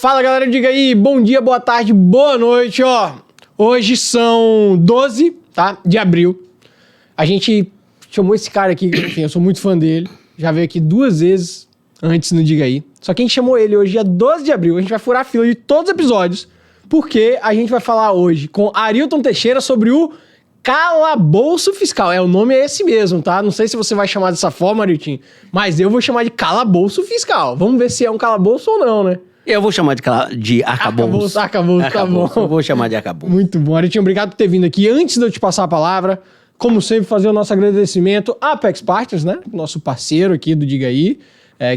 Fala, galera, diga aí, bom dia, boa tarde, boa noite, ó. Hoje são 12, tá, de abril. A gente chamou esse cara aqui, enfim, eu sou muito fã dele. Já veio aqui 2 vezes antes no Diga Aí. Só que a gente chamou ele hoje, dia 12 de abril. A gente vai furar a fila de todos os episódios, porque a gente vai falar hoje com Arilton Teixeira sobre o calabouço fiscal. O nome é esse mesmo, tá? Não sei se você vai chamar dessa forma, Arilton, mas eu vou chamar de calabouço fiscal. Vamos ver se é um calabouço ou não, né? Eu vou chamar de arcabouço. Arcabouço, tá bom. Eu vou chamar de arcabouço. Muito bom. Arilton, obrigado por ter vindo aqui. Antes de eu te passar a palavra, como sempre, fazer o nosso agradecimento à Apex Partners, né? Nosso parceiro aqui do Diga Aí,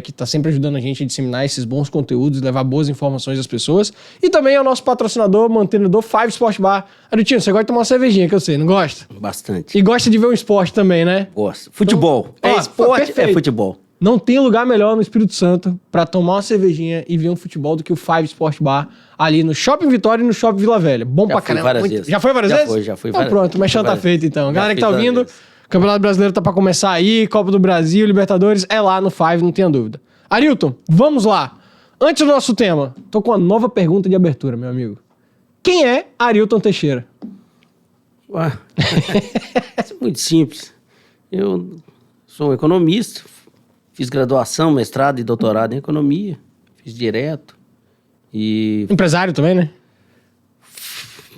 que tá sempre ajudando a gente a disseminar esses bons conteúdos, levar boas informações às pessoas. E também ao nosso patrocinador, mantenedor Five Sport Bar. Arilton, você gosta de tomar uma cervejinha, que eu sei, não gosta? Bastante. E gosta de ver um esporte também, né? Gosto. Futebol. Então, Esporte, perfeito. é futebol. Não tem lugar melhor no Espírito Santo pra tomar uma cervejinha e ver um futebol do que o Five Sport Bar ali no Shopping Vitória e no Shopping Vila Velha. Bom pra caramba. Várias vezes. Já foi várias vezes? Já fui então várias pronto, o mexão tá feito então. Galera que tá várias ouvindo, vezes. Campeonato Brasileiro tá pra começar aí, Copa do Brasil, Libertadores, é lá no Five, não tenha dúvida. Arilton, vamos lá. Antes do nosso tema, tô com uma nova pergunta de abertura, meu amigo. Quem é Arilton Teixeira? Isso é muito simples. Eu sou um economista, fiz graduação, mestrado e doutorado em economia, fiz direto e Empresário também, né?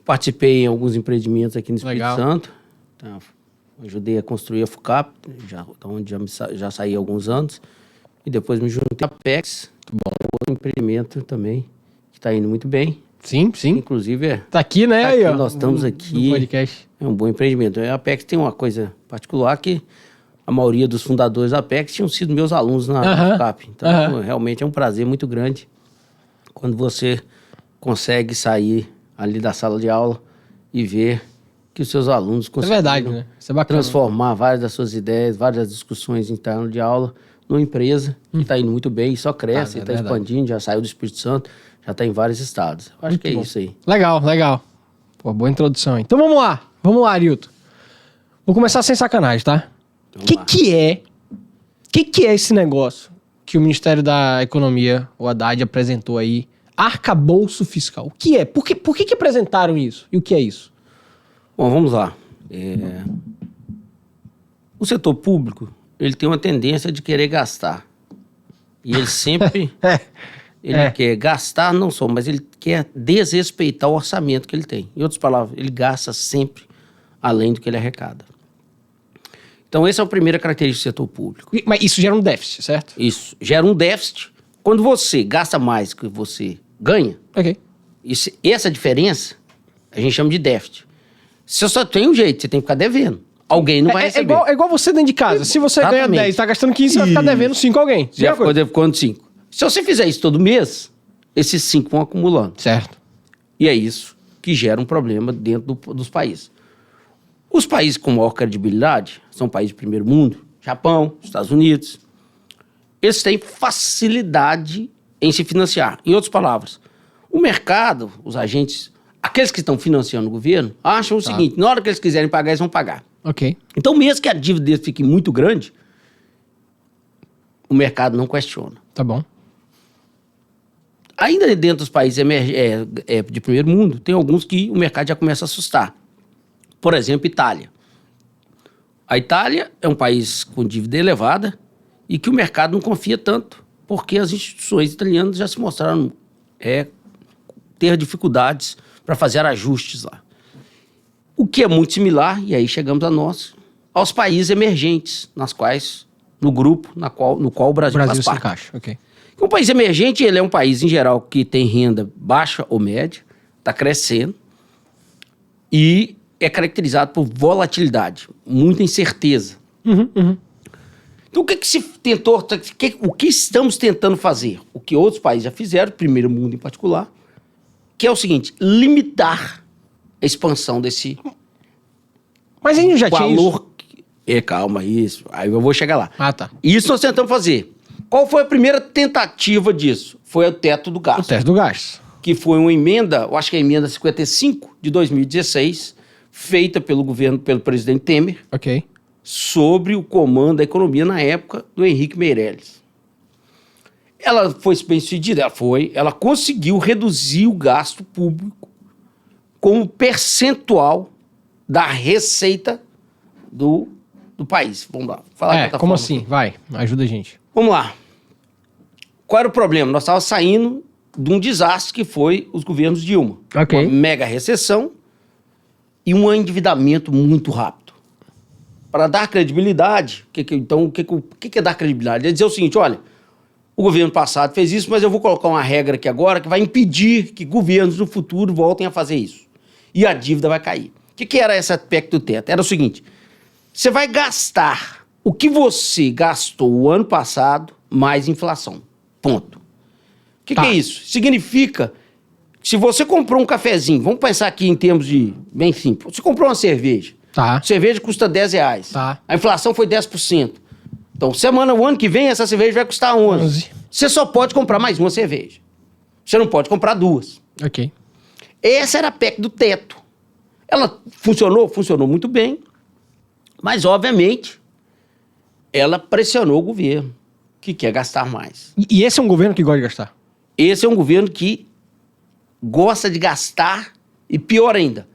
participei em alguns empreendimentos aqui no Espírito Legal. Santo. Tá, ajudei a construir a FUCAP, onde já saí há alguns anos. E depois me juntei à Apex, outro empreendimento também, que está indo muito bem. Sim, sim. Inclusive, Tá aqui, né? Aí, ó. nós estamos aqui. No podcast. É um bom empreendimento. A Apex tem uma coisa particular que a maioria dos fundadores da Apex tinham sido meus alunos na FUCAP. Então, realmente é um prazer muito grande quando você consegue sair ali da sala de aula e ver que os seus alunos É conseguiram verdade, né? Isso é bacana. transformar várias das suas ideias, várias das discussões internas de aula numa empresa que está indo muito bem e só cresce, está expandindo, já saiu do Espírito Santo, já está em vários estados. Eu acho Muito que é bom. isso aí. Legal, legal. Pô, boa introdução. Então vamos lá. Vamos lá, Arilton. Vou começar sem sacanagem, tá? O que é esse negócio que o Ministério da Economia, o Haddad, apresentou aí? Arcabouço fiscal. O que é? Por que apresentaram isso? E o que é isso? Bom, vamos lá. O setor público, ele tem uma tendência de querer gastar. E ele sempre... quer gastar, não só, mas ele quer desrespeitar o orçamento que ele tem. Em outras palavras, ele gasta sempre além do que ele arrecada. Então, essa é a primeira característica do setor público. Mas isso gera um déficit, certo? Isso gera um déficit. Quando você gasta mais do que você ganha, Ok. essa diferença a gente chama de déficit. Você só tem um jeito, você tem que ficar devendo. Alguém não vai receber. É igual você dentro de casa. Se você ganha 10 e tá gastando 15, você vai ficar devendo 5 a alguém. Já ficou devendo 5. Se você fizer isso todo mês, esses 5 vão acumulando. Certo. E é isso que gera um problema dentro dos países. Os países com maior credibilidade são países de primeiro mundo, Japão, Estados Unidos. Eles têm facilidade em se financiar. Em outras palavras, o mercado, os agentes, aqueles que estão financiando o governo, acham o seguinte, na hora que eles quiserem pagar, eles vão pagar. Ok. Então, mesmo que a dívida deles fique muito grande, o mercado não questiona. Tá bom. Ainda dentro dos países de primeiro mundo, tem alguns que o mercado já começa a assustar. Por exemplo, Itália. A Itália é um país com dívida elevada e que o mercado não confia tanto, porque as instituições italianas já se mostraram ter dificuldades para fazer ajustes lá. O que é muito similar, e aí chegamos a nós, aos países emergentes, no grupo no qual o Brasil faz se parte. encaixa, ok. Um país emergente, ele é um país, em geral, que tem renda baixa ou média, está crescendo e é caracterizado por volatilidade, muita incerteza. Então, o que estamos tentando fazer? O que outros países já fizeram, primeiro mundo em particular, que é o seguinte, limitar a expansão desse Mas a gente já tinha isso. valor. Calma, isso. Aí eu vou chegar lá. Ah, tá. Isso nós tentamos fazer. Qual foi a primeira tentativa disso? Foi o teto do gasto. O teto do gasto. Que foi uma emenda, eu acho que é a emenda 55 de 2016, feita pelo presidente Temer, Ok. sobre o comando da economia na época do Henrique Meirelles. Ela foi bem-sucedida? Ela foi. Ela conseguiu reduzir o gasto público como percentual da receita do país. Vamos lá. Falar como assim? Vai, ajuda a gente. Vamos lá. Qual era o problema? Nós estávamos saindo de um desastre que foi os governos Dilma. Ok. Uma mega recessão e um endividamento muito rápido. Para dar credibilidade, o que é dar credibilidade? É dizer o seguinte, olha, o governo passado fez isso, mas eu vou colocar uma regra aqui agora que vai impedir que governos no futuro voltem a fazer isso. E a dívida vai cair. O que era esse aspecto do teto? Era o seguinte, você vai gastar o que você gastou o ano passado mais inflação. Ponto. O que é isso? Significa que se você comprou um cafezinho, vamos pensar aqui em termos de bem simples, você comprou uma cerveja. Tá. Cerveja custa R$10. Tá. A inflação foi 10%. Então, o ano que vem, essa cerveja vai custar 11. Você só pode comprar mais uma cerveja. Você não pode comprar duas. Ok. Essa era a PEC do teto. Ela funcionou? Funcionou muito bem. Mas, obviamente, ela pressionou o governo, que quer gastar mais. E esse é um governo que gosta de gastar? Esse é um governo que gosta de gastar e, pior ainda,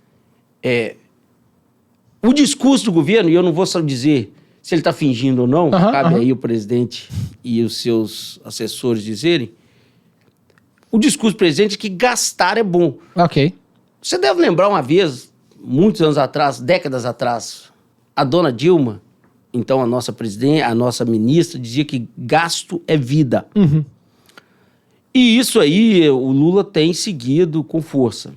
o discurso do governo, e eu não vou só dizer se ele está fingindo ou não, cabe aí o presidente e os seus assessores dizerem, o discurso do presidente é que gastar é bom. Ok. Você deve lembrar uma vez, muitos anos atrás, décadas atrás, a dona Dilma, então a nossa presidente, a nossa ministra, dizia que gasto é vida. Uhum. E isso aí o Lula tem seguido com força.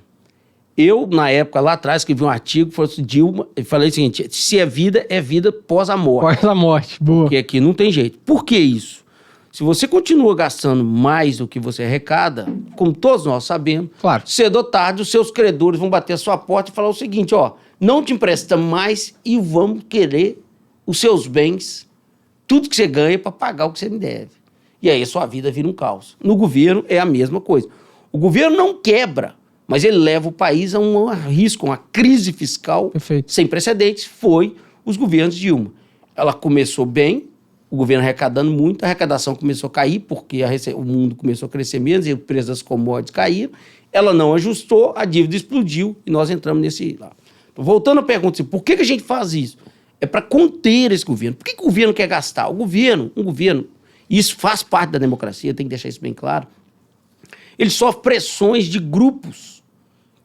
Eu, na época, lá atrás, escrevi um artigo, falei o seguinte, se é vida pós a morte. Pós a morte, boa. Porque aqui não tem jeito. Por que isso? Se você continua gastando mais do que você arrecada, como todos nós sabemos, claro, cedo ou tarde os seus credores vão bater a sua porta e falar o seguinte, não te emprestamos mais e vamos querer os seus bens, tudo que você ganha para pagar o que você me deve. E aí a sua vida vira um caos. No governo é a mesma coisa. O governo não quebra, mas ele leva o país a um risco, uma crise fiscal sem precedentes. Foi os governos Dilma. Ela começou bem, o governo arrecadando muito, a arrecadação começou a cair, porque o mundo começou a crescer menos e o preço das commodities caíram. Ela não ajustou, a dívida explodiu e nós entramos nesse lá. Então, voltando à pergunta, por que a gente faz isso? É para conter esse governo. Por que o governo quer gastar? Um governo, isso faz parte da democracia, tem que deixar isso bem claro, ele sofre pressões de grupos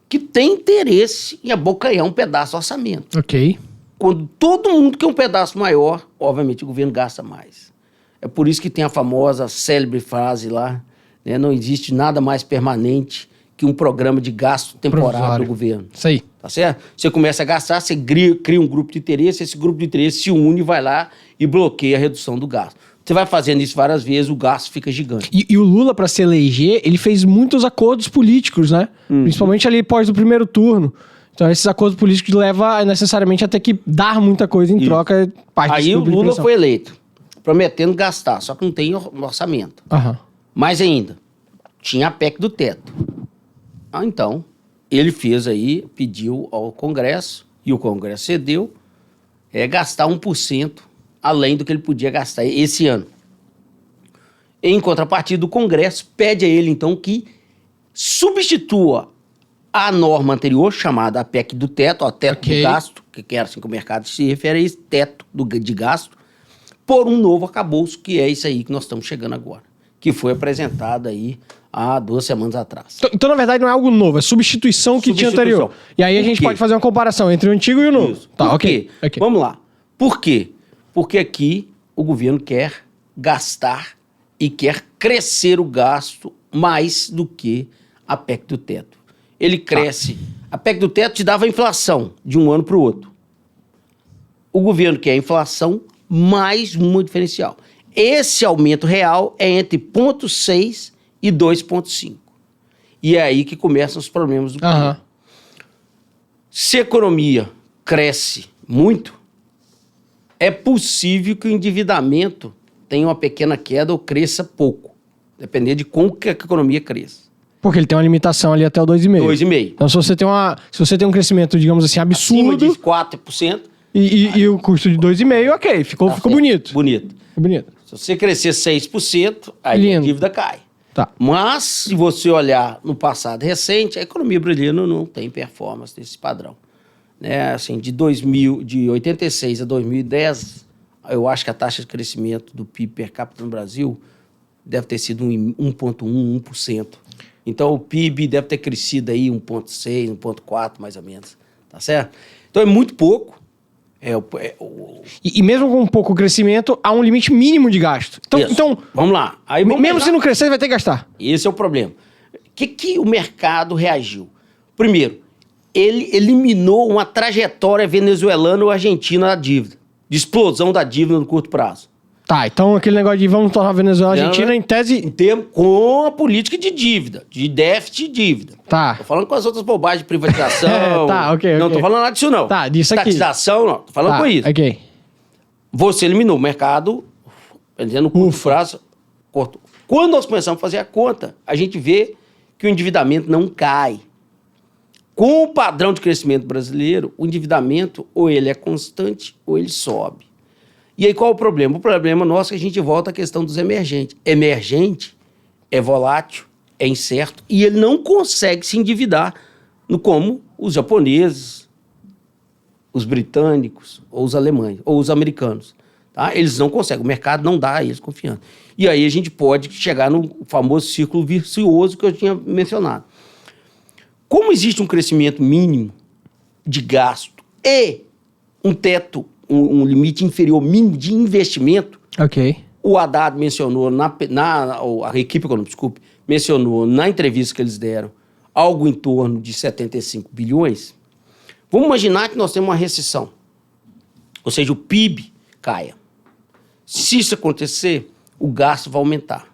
que têm interesse em abocanhar um pedaço do orçamento. Ok. Quando todo mundo quer um pedaço maior, obviamente o governo gasta mais. É por isso que tem a famosa, célebre frase lá, né? Não existe nada mais permanente que um programa de gasto temporário do governo. Isso aí. Tá certo? Você começa a gastar, você cria um grupo de interesse, esse grupo de interesse se une, vai lá e bloqueia a redução do gasto. Você vai fazendo isso várias vezes, o gasto fica gigante. E o Lula, para se eleger, ele fez muitos acordos políticos, né? Principalmente ali após o primeiro turno. Então, esses acordos políticos levam necessariamente a ter que dar muita coisa em troca. Aí o Lula foi eleito, prometendo gastar, só que não tem orçamento. Mais ainda, tinha a PEC do teto. Então, ele fez aí, pediu ao Congresso, e o Congresso cedeu, gastar 1% além do que ele podia gastar esse ano. Em contrapartida, o Congresso pede a ele, então, que substitua a norma anterior, chamada a PEC do teto, teto do gasto, que era assim que o mercado se refere a esse teto de gasto, por um novo arcabouço, que é isso aí que nós estamos chegando agora, que foi apresentado aí há 2 semanas atrás. Então, na verdade, não é algo novo, é substituição que tinha anterior. E aí a gente pode fazer uma comparação entre o antigo e o novo. Isso. Tá, ok. Vamos lá. Por quê? Porque aqui o governo quer gastar e quer crescer o gasto mais do que a PEC do teto. Ele cresce. A PEC do teto te dava inflação de um ano para o outro. O governo quer a inflação mais um diferencial. Esse aumento real é entre 0,6 e 2,5. E é aí que começam os problemas do governo. Se a economia cresce muito, é possível que o endividamento tenha uma pequena queda ou cresça pouco, dependendo de como que a economia cresça. Porque ele tem uma limitação ali até o 2,5. 2,5. Então, se você tem um crescimento, digamos assim, absurdo... Acima de 4%... E o custo de 2,5, ok, ficou bonito. Bonito. Bonito. Se você crescer 6%, aí a Lindo. dívida cai. Tá. Mas, se você olhar no passado recente, a economia brasileira não tem performance desse padrão. Né? Assim, de 86 a 2010, eu acho que a taxa de crescimento do PIB per capita no Brasil deve ter sido 1,1%, 1%. Então, o PIB deve ter crescido aí 1,6%, 1,4%, mais ou menos. Tá certo? Então, é muito pouco. E mesmo com um pouco crescimento, há um limite mínimo de gasto. Então vamos lá. Aí mesmo se não crescer, você vai ter que gastar. Esse é o problema. O que o mercado reagiu? Primeiro, ele eliminou uma trajetória venezuelana ou argentina da dívida, de explosão da dívida no curto prazo. Tá, então aquele negócio de vamos tornar a Venezuela e a Argentina, em tese... Em termos com a política de dívida, de déficit de dívida. Tá. Tô falando com as outras bobagens de privatização. Tá, ok. Não tô falando nada disso, não. Tá, disso aqui. Estatização, não. Tô falando com isso. Ok. Você eliminou o mercado, no curto prazo, cortou. Quando nós começamos a fazer a conta, a gente vê que o endividamento não cai. Com o padrão de crescimento brasileiro, o endividamento ou ele é constante ou ele sobe. E aí qual o problema? O problema nosso é que a gente volta à questão dos emergentes. Emergente é volátil, é incerto e ele não consegue se endividar como os japoneses, os britânicos ou os alemães ou os americanos. Tá? Eles não conseguem, o mercado não dá a eles confiança. E aí a gente pode chegar no famoso círculo vicioso que eu tinha mencionado. Como existe um crescimento mínimo de gasto e um teto, um limite inferior mínimo de investimento, Ok. o Haddad mencionou, a equipe econômica, desculpe, mencionou na entrevista que eles deram algo em torno de 75 bilhões. Vamos imaginar que nós temos uma recessão, ou seja, o PIB caia. Se isso acontecer, o gasto vai aumentar.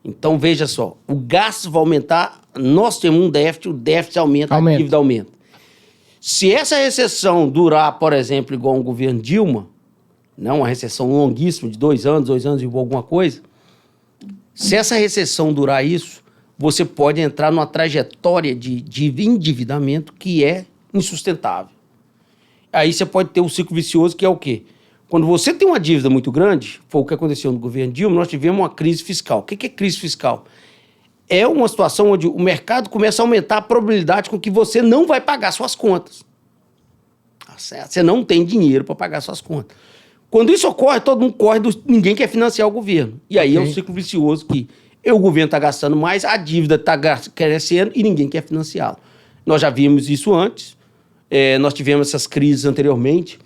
Então, veja só, o gasto vai aumentar, nós temos um déficit, o déficit aumenta. A dívida aumenta. Se essa recessão durar, por exemplo, igual um governo Dilma, não uma recessão longuíssima de 2 anos e alguma coisa, se essa recessão durar isso, você pode entrar numa trajetória de endividamento que é insustentável. Aí você pode ter um ciclo vicioso que é o quê? Quando você tem uma dívida muito grande, foi o que aconteceu no governo Dilma, nós tivemos uma crise fiscal. O que é crise fiscal? É uma situação onde o mercado começa a aumentar a probabilidade com que você não vai pagar suas contas. Tá certo? Você não tem dinheiro para pagar suas contas. Quando isso ocorre, todo mundo corre, ninguém quer financiar o governo. E aí é um ciclo vicioso que o governo está gastando mais, a dívida está crescendo e ninguém quer financiá-lo. Nós já vimos isso antes, nós tivemos essas crises anteriormente.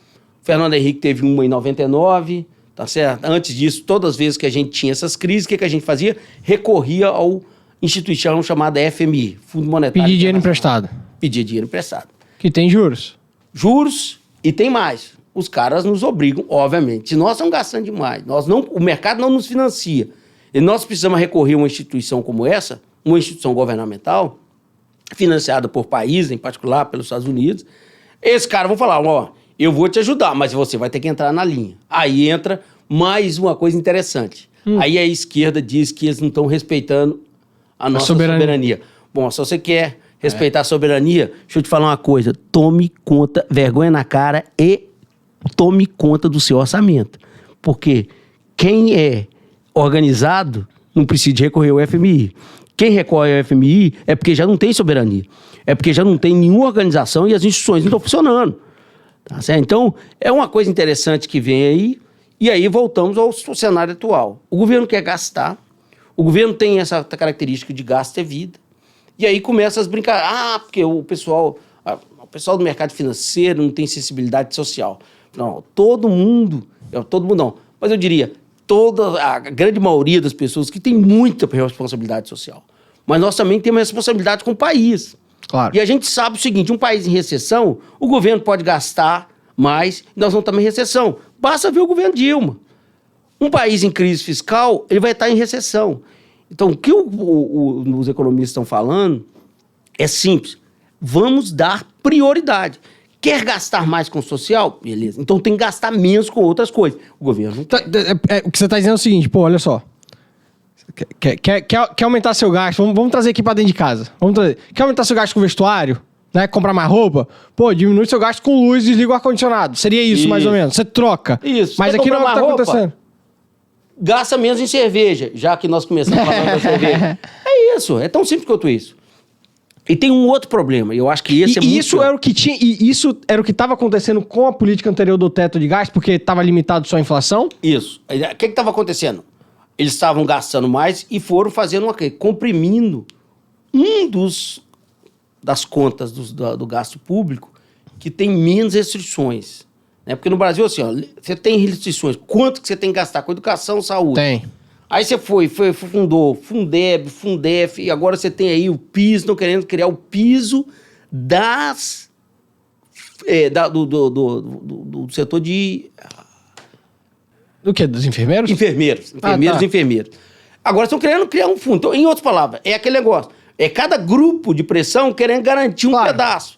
Fernando Henrique teve uma em 99, tá certo? Antes disso, todas as vezes que a gente tinha essas crises, o que a gente fazia? Recorria ao instituição chamada FMI, Fundo Monetário. Pedir dinheiro emprestado. Pedir dinheiro emprestado. Que tem juros. Juros e tem mais. Os caras nos obrigam, obviamente. Se nós estamos gastando demais, o mercado não nos financia, e nós precisamos recorrer a uma instituição como essa, uma instituição governamental, financiada por países, em particular pelos Estados Unidos, esses caras vão falar, eu vou te ajudar, mas você vai ter que entrar na linha. Aí entra mais uma coisa interessante. Aí a esquerda diz que eles não estão respeitando a nossa soberania. Bom, se você quer respeitar a soberania, deixa eu te falar uma coisa. Tome conta, vergonha na cara e tome conta do seu orçamento. Porque quem é organizado não precisa de recorrer ao FMI. Quem recorre ao FMI é porque já não tem soberania. É porque já não tem nenhuma organização e as instituições não estão funcionando. Tá certo? Então, é uma coisa interessante que vem aí. E aí voltamos ao cenário atual. O governo quer gastar. O governo tem essa característica de gasto é vida. E aí começa as brincadeiras. Porque o pessoal do mercado financeiro não tem sensibilidade social. Não, todo mundo não. Mas eu diria, a grande maioria das pessoas que tem muita responsabilidade social. Mas nós também temos responsabilidade com o país. Claro. E a gente sabe o seguinte, um país em recessão, o governo pode gastar mais, e nós não estamos em recessão. Basta ver o governo Dilma. Um país em crise fiscal, ele vai estar em recessão. Então, o que os economistas estão falando é simples. Vamos dar prioridade. Quer gastar mais com o social? Beleza. Então tem que gastar menos com outras coisas. O governo não quer. O que você está dizendo é o seguinte, olha só. Quer aumentar seu gasto? Vamos trazer aqui para dentro de casa. Quer aumentar seu gasto com vestuário? Né? Comprar mais roupa? Diminui seu gasto com luz e desliga o ar-condicionado. Seria isso, mais ou menos. Você troca. Isso. Mas aqui não é o que está acontecendo. gasta menos em cerveja, já que nós começamos falando da cerveja. É isso, é tão simples quanto isso. E tem um outro problema, eu acho que esse é muito... Isso era o que tinha, e isso era o que estava acontecendo com a política anterior do teto de gás, porque estava limitado só a inflação? Isso. O que estava acontecendo? Eles estavam gastando mais e foram fazendo uma coisa, comprimindo das contas do gasto público que tem menos restrições. Né? Porque no Brasil, assim, ó, você tem restrições. Quanto que você tem que gastar com educação, saúde? Tem. Aí você fundou Fundeb, Fundef, e agora você tem aí o piso, estão querendo criar o piso do setor de... Do quê? Dos enfermeiros? Enfermeiros e enfermeiros. Agora estão querendo criar um fundo. Então, em outras palavras, é aquele negócio. É cada grupo de pressão querendo garantir um pedaço.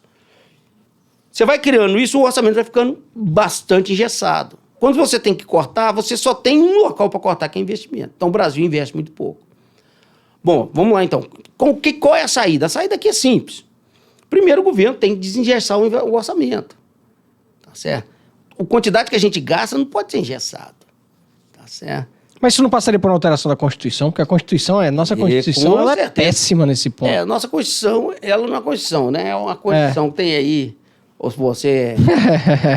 Você vai criando isso, o orçamento vai ficando bastante engessado. Quando você tem que cortar, você só tem um local para cortar, que é investimento. Então, o Brasil investe muito pouco. Bom, vamos lá, então. Qual é a saída? A saída aqui é simples. Primeiro, o governo tem que desengessar o orçamento. Tá certo? A quantidade que a gente gasta não pode ser engessado. Tá certo? Mas isso não passaria por uma alteração da Constituição? Porque a Constituição nossa Constituição ela é péssima nesse ponto. A nossa Constituição, ela não é uma Constituição, né? É uma Constituição que tem aí... Ou se você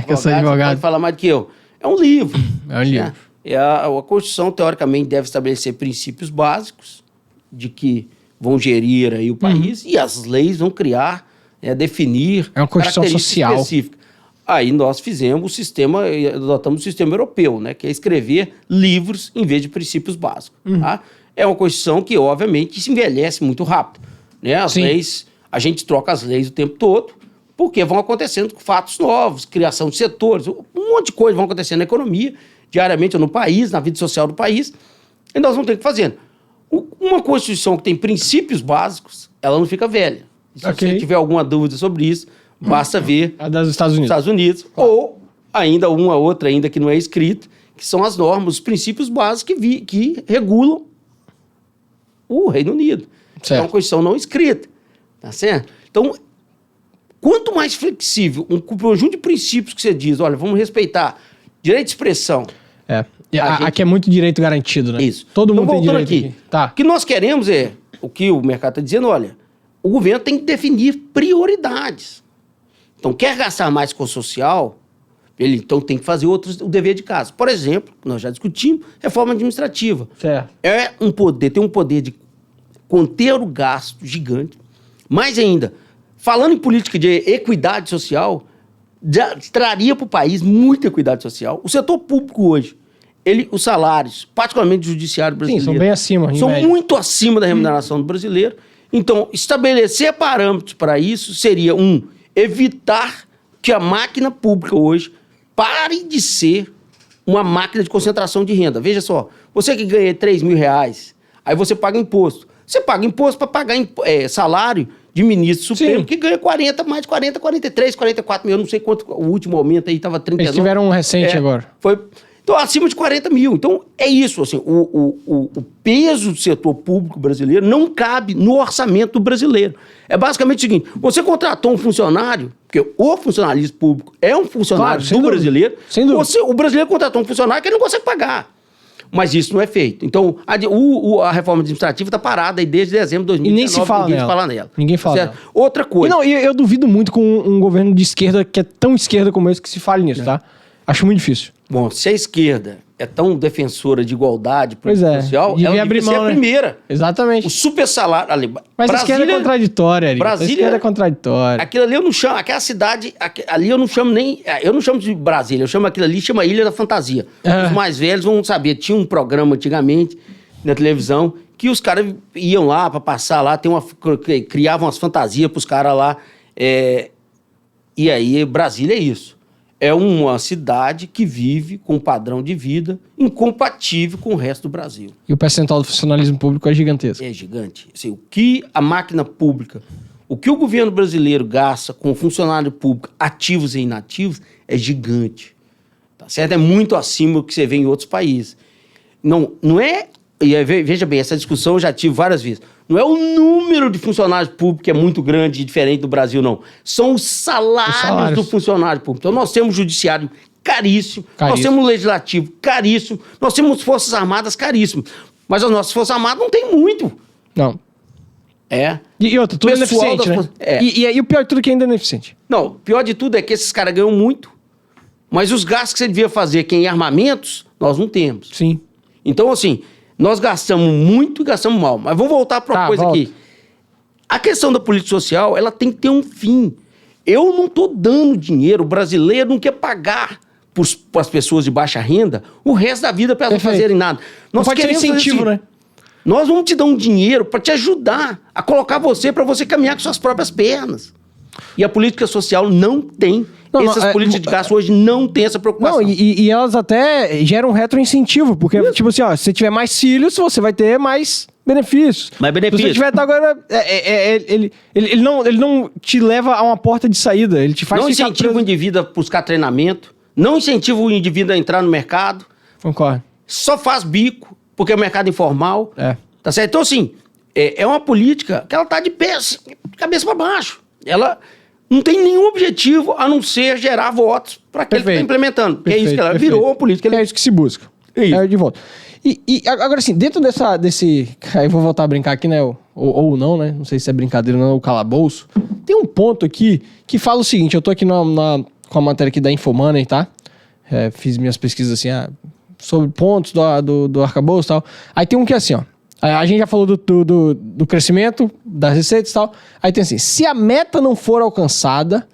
que eu sou advogado. Você pode falar mais do que eu. É um livro. É um livro. A Constituição, teoricamente, deve estabelecer princípios básicos de que vão gerir aí o país e as leis vão criar, definir uma Constituição social específicas. Aí nós adotamos o sistema europeu, né, que é escrever livros em vez de princípios básicos. Tá? É uma Constituição que, obviamente, se envelhece muito rápido. Né? As leis, a gente troca as leis o tempo todo, porque vão acontecendo fatos novos, criação de setores, um monte de coisas vão acontecendo na economia, diariamente no país, na vida social do país, e nós vamos ter que fazer. Uma Constituição que tem princípios básicos, ela não fica velha. Se você tiver alguma dúvida sobre isso, basta ver... A das Estados Unidos. Ou ainda uma outra ainda que não é escrita, que são as normas, os princípios básicos que regulam o Reino Unido. Certo. É uma Constituição não escrita. Tá certo? Então... Quanto mais flexível um conjunto de princípios que você diz, olha, vamos respeitar direito de expressão. Aqui é muito direito garantido, né? Isso. Todo mundo então, tem direito aqui. Tá. O que nós queremos o que o mercado está dizendo, olha, o governo tem que definir prioridades. Então, quer gastar mais com o social, ele então tem que fazer o dever de casa. Por exemplo, nós já discutimos, reforma administrativa. Certo. Tem um poder de conter o gasto gigante, mais ainda... Falando em política de equidade social, já traria para o país muita equidade social. O setor público hoje, os salários, particularmente do judiciário brasileiro... Sim, são bem acima. São muito acima da remuneração do brasileiro. Então, estabelecer parâmetros para isso seria, evitar que a máquina pública hoje pare de ser uma máquina de concentração de renda. Veja só, você que ganha R$3.000, aí você paga imposto. Você paga imposto para pagar salário de ministro supremo, que ganha mais de 40, 43, 44 mil. Eu não sei quanto, o último aumento aí estava 39. Eles tiveram um recente agora. Então, acima de 40 mil. Então, é isso. Assim, o peso do setor público brasileiro não cabe no orçamento brasileiro. É basicamente o seguinte, você contratou um funcionário, porque o funcionalismo público é um funcionário do brasileiro. Sem dúvida. O brasileiro contratou um funcionário que ele não consegue pagar. Mas isso não é feito. Então, a reforma administrativa está parada aí desde dezembro de 2019. E nem se fala nela. Ninguém fala nela. Outra coisa. Não, eu duvido muito com um governo de esquerda que é tão esquerda como esse que se fale nisso, tá? Acho muito difícil. Bom, se a esquerda é tão defensora de igualdade social, ela abrir devia ser a primeira. Exatamente. O super salário... Mas a esquerda é contraditória, Eric. Brasília, a esquerda é contraditória. Aquilo ali eu não chamo... Aquela cidade... Ali eu não chamo nem... Eu não chamo de Brasília. Eu chamo aquilo ali, chama Ilha da Fantasia. Os mais velhos vão saber. Tinha um programa antigamente na televisão que os caras iam lá para passar lá, criavam umas fantasias pros caras lá. E aí, Brasília é isso. É uma cidade que vive com um padrão de vida incompatível com o resto do Brasil. E o percentual do funcionalismo público é gigantesco. É gigante. Assim, o que a máquina pública, o que o governo brasileiro gasta com o funcionário público ativos e inativos é gigante. Tá certo? É muito acima do que você vê em outros países. Não é... E veja bem, essa discussão eu já tive várias vezes. Não é o número de funcionários públicos que é muito grande e diferente do Brasil, não. São os salários do funcionário público. Então, nós temos um judiciário caríssimo. Nós temos um legislativo caríssimo. Nós temos forças armadas caríssimas. Mas as nossas forças armadas não tem muito. Não. É. E outra, tudo é ineficiente, né? E o pior de tudo é que ainda é ineficiente. Não, o pior de tudo é que esses caras ganham muito, mas os gastos que você devia fazer aqui em armamentos, nós não temos. Sim. Então, assim, nós gastamos muito e gastamos mal. Mas vamos voltar para uma coisa aqui. A questão da política social, ela tem que ter um fim. Eu não estou dando dinheiro, o brasileiro não quer pagar para as pessoas de baixa renda o resto da vida para elas não fazerem nada. Nós não pode ser incentivo, né? Nós vamos te dar um dinheiro para te ajudar a colocar você, para você caminhar com suas próprias pernas. E a política social não tem. Essas políticas de gasto hoje não tem essa preocupação. Não, e elas até geram um retroincentivo, porque, tipo assim, ó, se você tiver mais filhos, você vai ter mais benefícios. Mais benefícios. Se você tiver agora, ele não te leva a uma porta de saída, ele te faz não ficar incentiva o indivíduo a buscar treinamento, não incentiva o indivíduo a entrar no mercado. Concordo. Só faz bico, porque é o mercado informal. Tá certo? Então, assim, é uma política que ela tá de cabeça para baixo. Ela não tem nenhum objetivo a não ser gerar votos para aquele que está implementando. Que é isso que ela virou uma política. É isso que se busca. É de volta. E agora, assim, dentro desse... Aí eu vou voltar a brincar aqui, né? Ou não, né? Não sei se é brincadeira ou não, o calabouço. Tem um ponto aqui que fala o seguinte. Eu tô aqui com a matéria aqui da Infomoney, tá? Fiz minhas pesquisas assim, sobre pontos do arcabouço e tal. Aí tem um que é assim, ó. A gente já falou do crescimento, das receitas e tal. Aí tem assim, se a meta não for alcançada,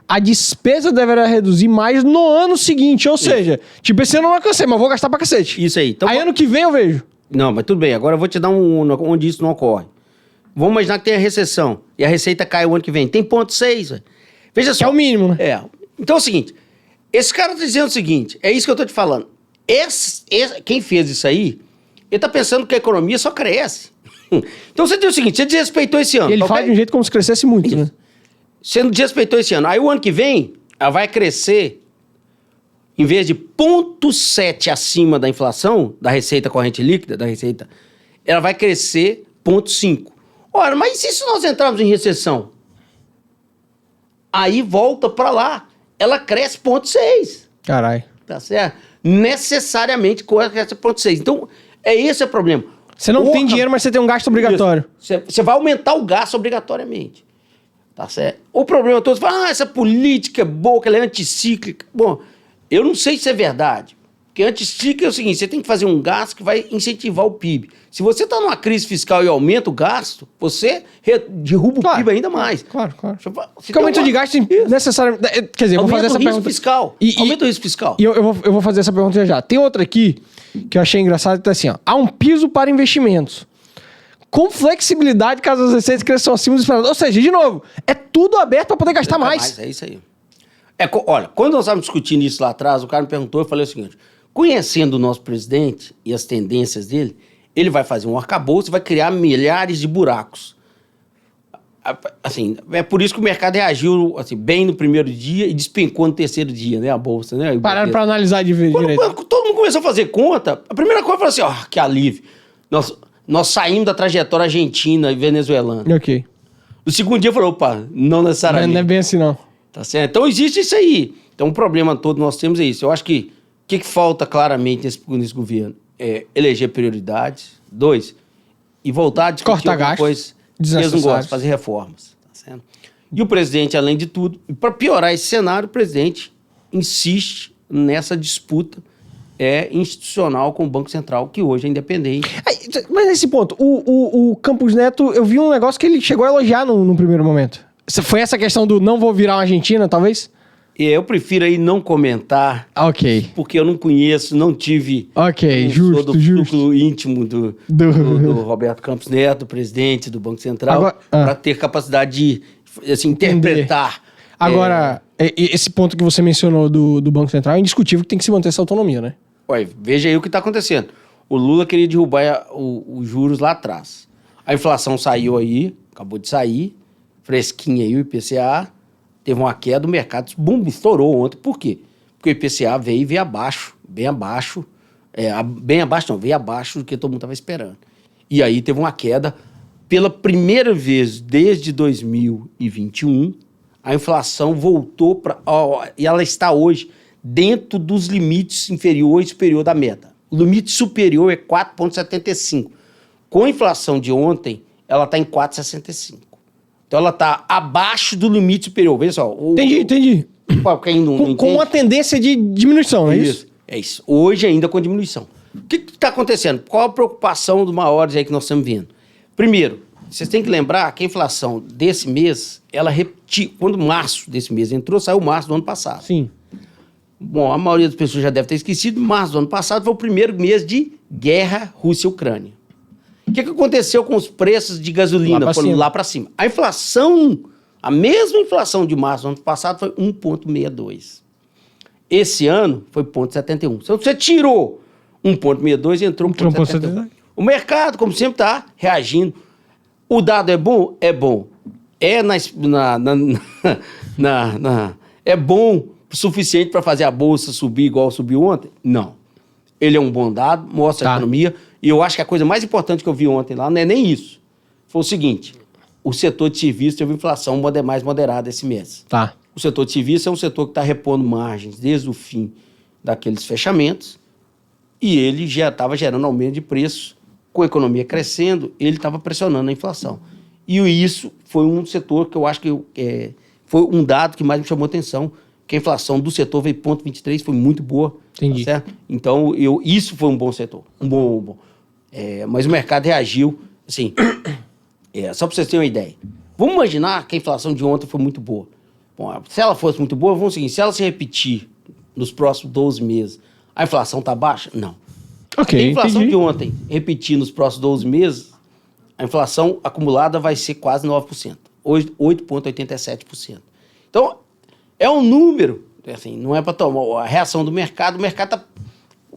a despesa deverá reduzir mais no ano seguinte. Ou seja, tipo, esse ano eu não alcancei, mas eu vou gastar pra cacete. Isso aí. Então, aí ano que vem eu vejo. Não, mas tudo bem. Agora eu vou te dar onde isso não ocorre. Vamos imaginar que tem a recessão e a receita cai o ano que vem. Tem 0,6, velho. Veja só. Que é o mínimo, né? Então é o seguinte, esse cara tá dizendo o seguinte, é isso que eu tô te falando. Quem fez isso aí, ele tá pensando que a economia só cresce. Então você diz o seguinte, você desrespeitou esse ano. Ele fala de um jeito como se crescesse muito, isso, né? Você desrespeitou esse ano. Aí o ano que vem, ela vai crescer, em vez de 0,7 acima da inflação, da receita corrente líquida, ela vai crescer 0,5. Ora, mas e se nós entrarmos em recessão? Aí volta pra lá. Ela cresce 0,6. Caralho. Tá certo? Necessariamente cresce 0,6. Então, esse o problema. Você não tem dinheiro, mas você tem um gasto obrigatório. Você vai aumentar o gasto obrigatoriamente. Tá certo? O problema todo, você fala, essa política é boa, que ela é anticíclica. Bom, eu não sei se é verdade. Porque anticíclica é o seguinte, você tem que fazer um gasto que vai incentivar o PIB. Se você está numa crise fiscal e aumenta o gasto, você derruba o PIB ainda mais. Claro. Porque aumento de gasto necessariamente... Quer dizer, eu vou fazer essa pergunta... Fiscal. Aumenta o risco fiscal. E eu vou fazer essa pergunta já. Tem outra aqui que eu achei engraçado, que tá assim, ó. Há um piso para investimentos, com flexibilidade caso as receitas cresçam acima do esperado. Ou seja, de novo, é tudo aberto para poder gastar mais. É isso aí. Olha, quando nós estávamos discutindo isso lá atrás, o cara me perguntou, eu falei o seguinte, conhecendo o nosso presidente e as tendências dele, ele vai fazer um arcabouço e vai criar milhares de buracos. Assim, é por isso que o mercado reagiu assim, bem no primeiro dia e despencou no terceiro dia, né? A bolsa, né? Pararam para analisar direito. Quando todo mundo começou a fazer conta, a primeira coisa foi assim, que alívio. Nós saímos da trajetória argentina e venezuelana. Ok. No segundo dia falou, opa, não necessariamente. Não é bem assim, não. Tá certo? Então existe isso aí. Então o problema todo nós temos é isso. Eu acho que o que falta claramente nesse governo é eleger prioridades. 2, e voltar a discutir alguma coisa que eles não gostam, fazer reformas. Tá certo? E o presidente, além de tudo, para piorar esse cenário, o presidente insiste nessa disputa institucional com o Banco Central, que hoje é independente. Mas nesse ponto, o Campos Neto, eu vi um negócio que ele chegou a elogiar no primeiro momento. Foi essa questão do não vou virar uma Argentina, talvez? Eu prefiro aí não comentar. Ok. Porque eu não conheço, não tive... Ok, sou do círculo íntimo do Roberto Campos Neto, presidente do Banco Central, para ter capacidade de assim, interpretar. Agora, esse ponto que você mencionou do Banco Central é indiscutível que tem que se manter essa autonomia, né? Olha, veja aí o que está acontecendo. O Lula queria derrubar os juros lá atrás. A inflação saiu aí, acabou de sair, fresquinha aí o IPCA, teve uma queda, o mercado estourou ontem. Por quê? Porque o IPCA veio abaixo, bem abaixo, veio abaixo do que todo mundo estava esperando. E aí teve uma queda, pela primeira vez desde 2021, a inflação voltou para... e ela está hoje dentro dos limites inferior e superior da meta. O limite superior é 4,75. Com a inflação de ontem, ela está em 4,65. Então, ela está abaixo do limite superior. Veja só. Entendi. Quem não Com uma tendência de diminuição, é isso? É isso. Hoje ainda com diminuição. O que está acontecendo? Qual a preocupação dos maiores aí que nós estamos vendo? Primeiro, vocês têm que lembrar que a inflação desse mês, ela repetiu. Quando março desse mês entrou, saiu março do ano passado. Sim. Bom, a maioria das pessoas já deve ter esquecido, março do ano passado foi o primeiro mês de guerra Rússia-Ucrânia. O que aconteceu com os preços de gasolina? Foram lá para cima. A inflação, a mesma inflação de março do ano passado foi 1,62. Esse ano foi 0,71. Então você tirou 1,62 e entrou 1,71. O mercado, como sempre, está reagindo. O dado é bom? É bom. É é bom o suficiente para fazer a bolsa subir igual subiu ontem? Não. Ele é um bom dado, mostra a economia. E eu acho que a coisa mais importante que eu vi ontem lá não é nem isso. Foi o seguinte: o setor de serviços teve inflação mais moderada esse mês. Tá. O setor de serviços é um setor que está repondo margens desde o fim daqueles fechamentos e ele já estava gerando aumento de preço. Com a economia crescendo, ele estava pressionando a inflação. E isso foi um setor que eu acho que foi um dado que mais me chamou a atenção, que a inflação do setor veio 0,23, foi muito boa. Entendi. Tá certo? Então, isso foi um bom setor. Mas o mercado reagiu, assim, só para vocês terem uma ideia. Vamos imaginar que a inflação de ontem foi muito boa. Bom, se ela fosse muito boa, vamos seguir, se ela se repetir nos próximos 12 meses, a inflação está baixa? Não. Ok, a inflação entendi. de ontem, repetir nos próximos 12 meses, a inflação acumulada vai ser quase 9%. Hoje, 8,87%. Então, é um número, assim, não é para tomar a reação do mercado. O mercado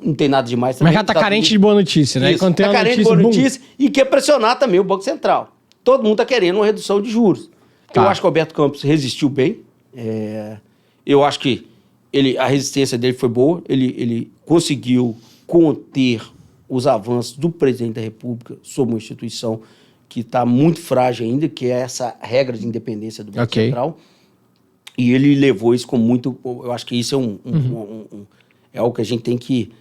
não tem nada demais. O mercado está carente de boa notícia, né? Está carente de boa notícia e quer pressionar também o Banco Central. Todo mundo está querendo uma redução de juros. Tá. Eu acho que o Roberto Campos resistiu bem. Eu acho que a resistência dele foi boa. Ele conseguiu conter os avanços do presidente da República sobre uma instituição que está muito frágil ainda, que é essa regra de independência do Banco Central. E ele levou isso com muito... Eu acho que isso é algo que a gente tem que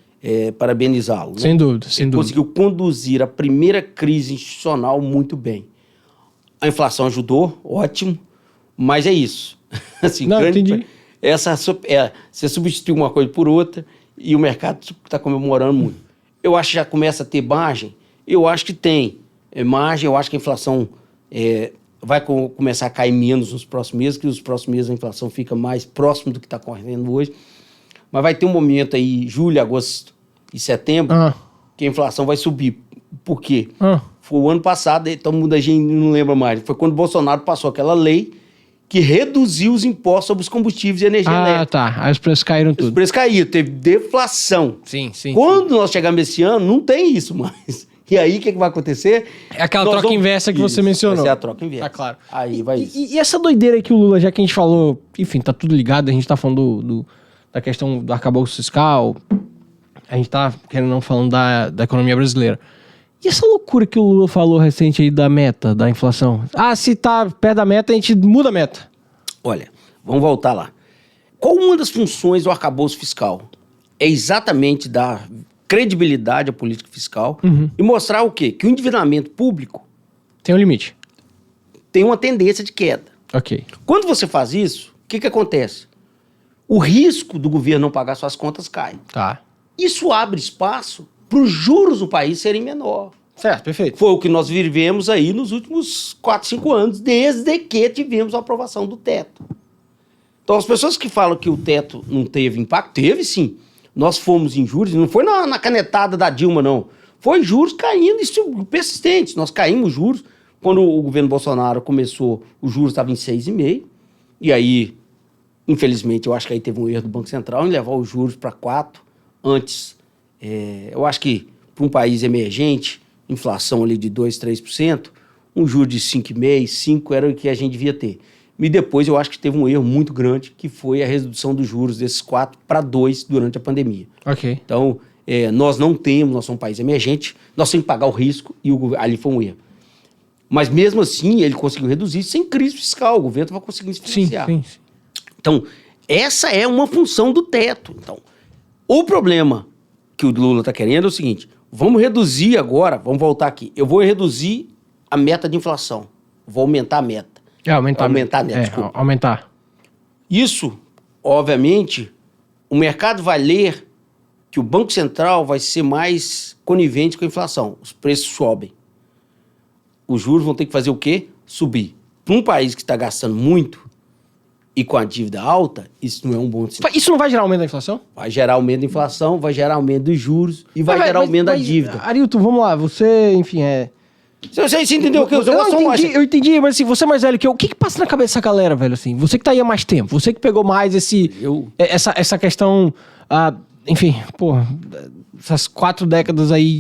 parabenizá-lo. Né? Sem dúvida, sem dúvida. Conseguiu conduzir a primeira crise institucional muito bem. A inflação ajudou, ótimo, mas é isso. Assim, não, entendi. Você substitui uma coisa por outra e o mercado está comemorando muito. Eu acho que já começa a ter margem. Eu acho que tem margem. Eu acho que a inflação vai começar a cair menos nos próximos meses, que nos próximos meses a inflação fica mais próximo do que está correndo hoje. Mas vai ter um momento aí, julho, agosto e setembro, que a inflação vai subir. Por quê? Foi o ano passado, todo mundo a gente não lembra mais. Foi quando o Bolsonaro passou aquela lei que reduziu os impostos sobre os combustíveis e energia elétrica. Tá. Aí os preços caíram tudo. Os preços caíram, teve deflação. Sim. Quando nós chegarmos esse ano, não tem isso mais. E aí, o que vai acontecer? É aquela troca inversa que você mencionou. Vai ser a troca inversa. Tá claro. Aí vai isso. E essa doideira aí que o Lula, já que a gente falou, enfim, tá tudo ligado, a gente tá falando da questão do arcabouço fiscal, a gente tá, querendo não, falando da economia brasileira. E essa loucura que o Lula falou recente aí da meta, da inflação? Se tá perto da meta, a gente muda a meta. Olha, vamos voltar lá. Qual uma das funções do arcabouço fiscal? É exatamente dar credibilidade à política fiscal e mostrar o quê? Que o endividamento público tem um limite. Tem uma tendência de queda. Ok. Quando você faz isso, o que acontece? O risco do governo não pagar suas contas cai. Tá. Isso abre espaço para os juros do país serem menor. Certo, perfeito. Foi o que nós vivemos aí nos últimos 4, 5 anos, desde que tivemos a aprovação do teto. Então, as pessoas que falam que o teto não teve impacto, teve sim. Nós fomos em juros, não foi na canetada da Dilma, não. Foi juros caindo, persistentes. Nós caímos juros. Quando o governo Bolsonaro começou, os juros estavam em 6,5%. E aí, infelizmente, eu acho que aí teve um erro do Banco Central em levar os juros para 4%. Antes, eu acho que para um país emergente, inflação ali de 2%, 3%, um juro de 5,5%, 5% era o que a gente devia ter. E depois eu acho que teve um erro muito grande, que foi a redução dos juros desses 4% para 2% durante a pandemia. Ok. Então, nós não temos, nós somos um país emergente, nós temos que pagar o risco e ali foi um erro. Mas mesmo assim, ele conseguiu reduzir sem crise fiscal, o governo estava conseguindo se financiar. Sim. Então, Essa é uma função do teto. Então, o problema que o Lula está querendo é o seguinte, vamos reduzir agora, vamos voltar aqui, eu vou reduzir a meta de inflação, vou aumentar a meta. Aumentar a meta, desculpa. Aumentar. Isso, obviamente, o mercado vai ler que o Banco Central vai ser mais conivente com a inflação. Os preços sobem. Os juros vão ter que fazer o quê? Subir. Para um país que está gastando muito e com a dívida alta, isso não é um bom sinal. Isso não vai gerar aumento da inflação? Vai gerar aumento da inflação, vai gerar aumento dos juros e vai gerar aumento da dívida. Arilton, vamos lá. Você, enfim, Você entendeu o que eu entendi, mas assim, você é mais velho que eu. O que passa na cabeça dessa galera, velho, assim? Você que tá aí há mais tempo, você que pegou mais essa questão, enfim, pô, essas 4 décadas aí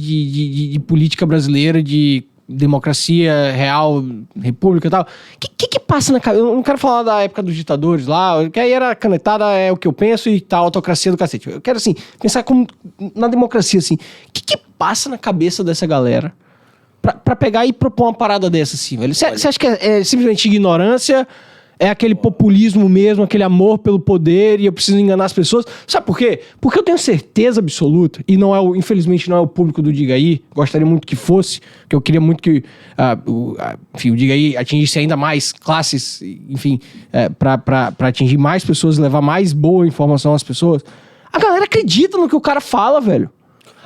de política brasileira, de democracia real, república e tal. O que passa na cabeça? Eu não quero falar da época dos ditadores lá, que aí era canetada, é o que eu penso e tá, autocracia do cacete. Eu quero, assim, pensar como na democracia, assim. O que passa na cabeça dessa galera pra pegar e propor uma parada dessa, assim, velho? Você acha que é simplesmente ignorância? É aquele populismo mesmo, aquele amor pelo poder e eu preciso enganar as pessoas? Sabe por quê? Porque eu tenho certeza absoluta, e não é infelizmente não é o público do Diga Aí, gostaria muito que fosse, porque eu queria muito que enfim, o Diga Aí atingisse ainda mais classes, enfim, pra atingir mais pessoas, levar mais boa informação às pessoas. A galera acredita no que o cara fala, velho.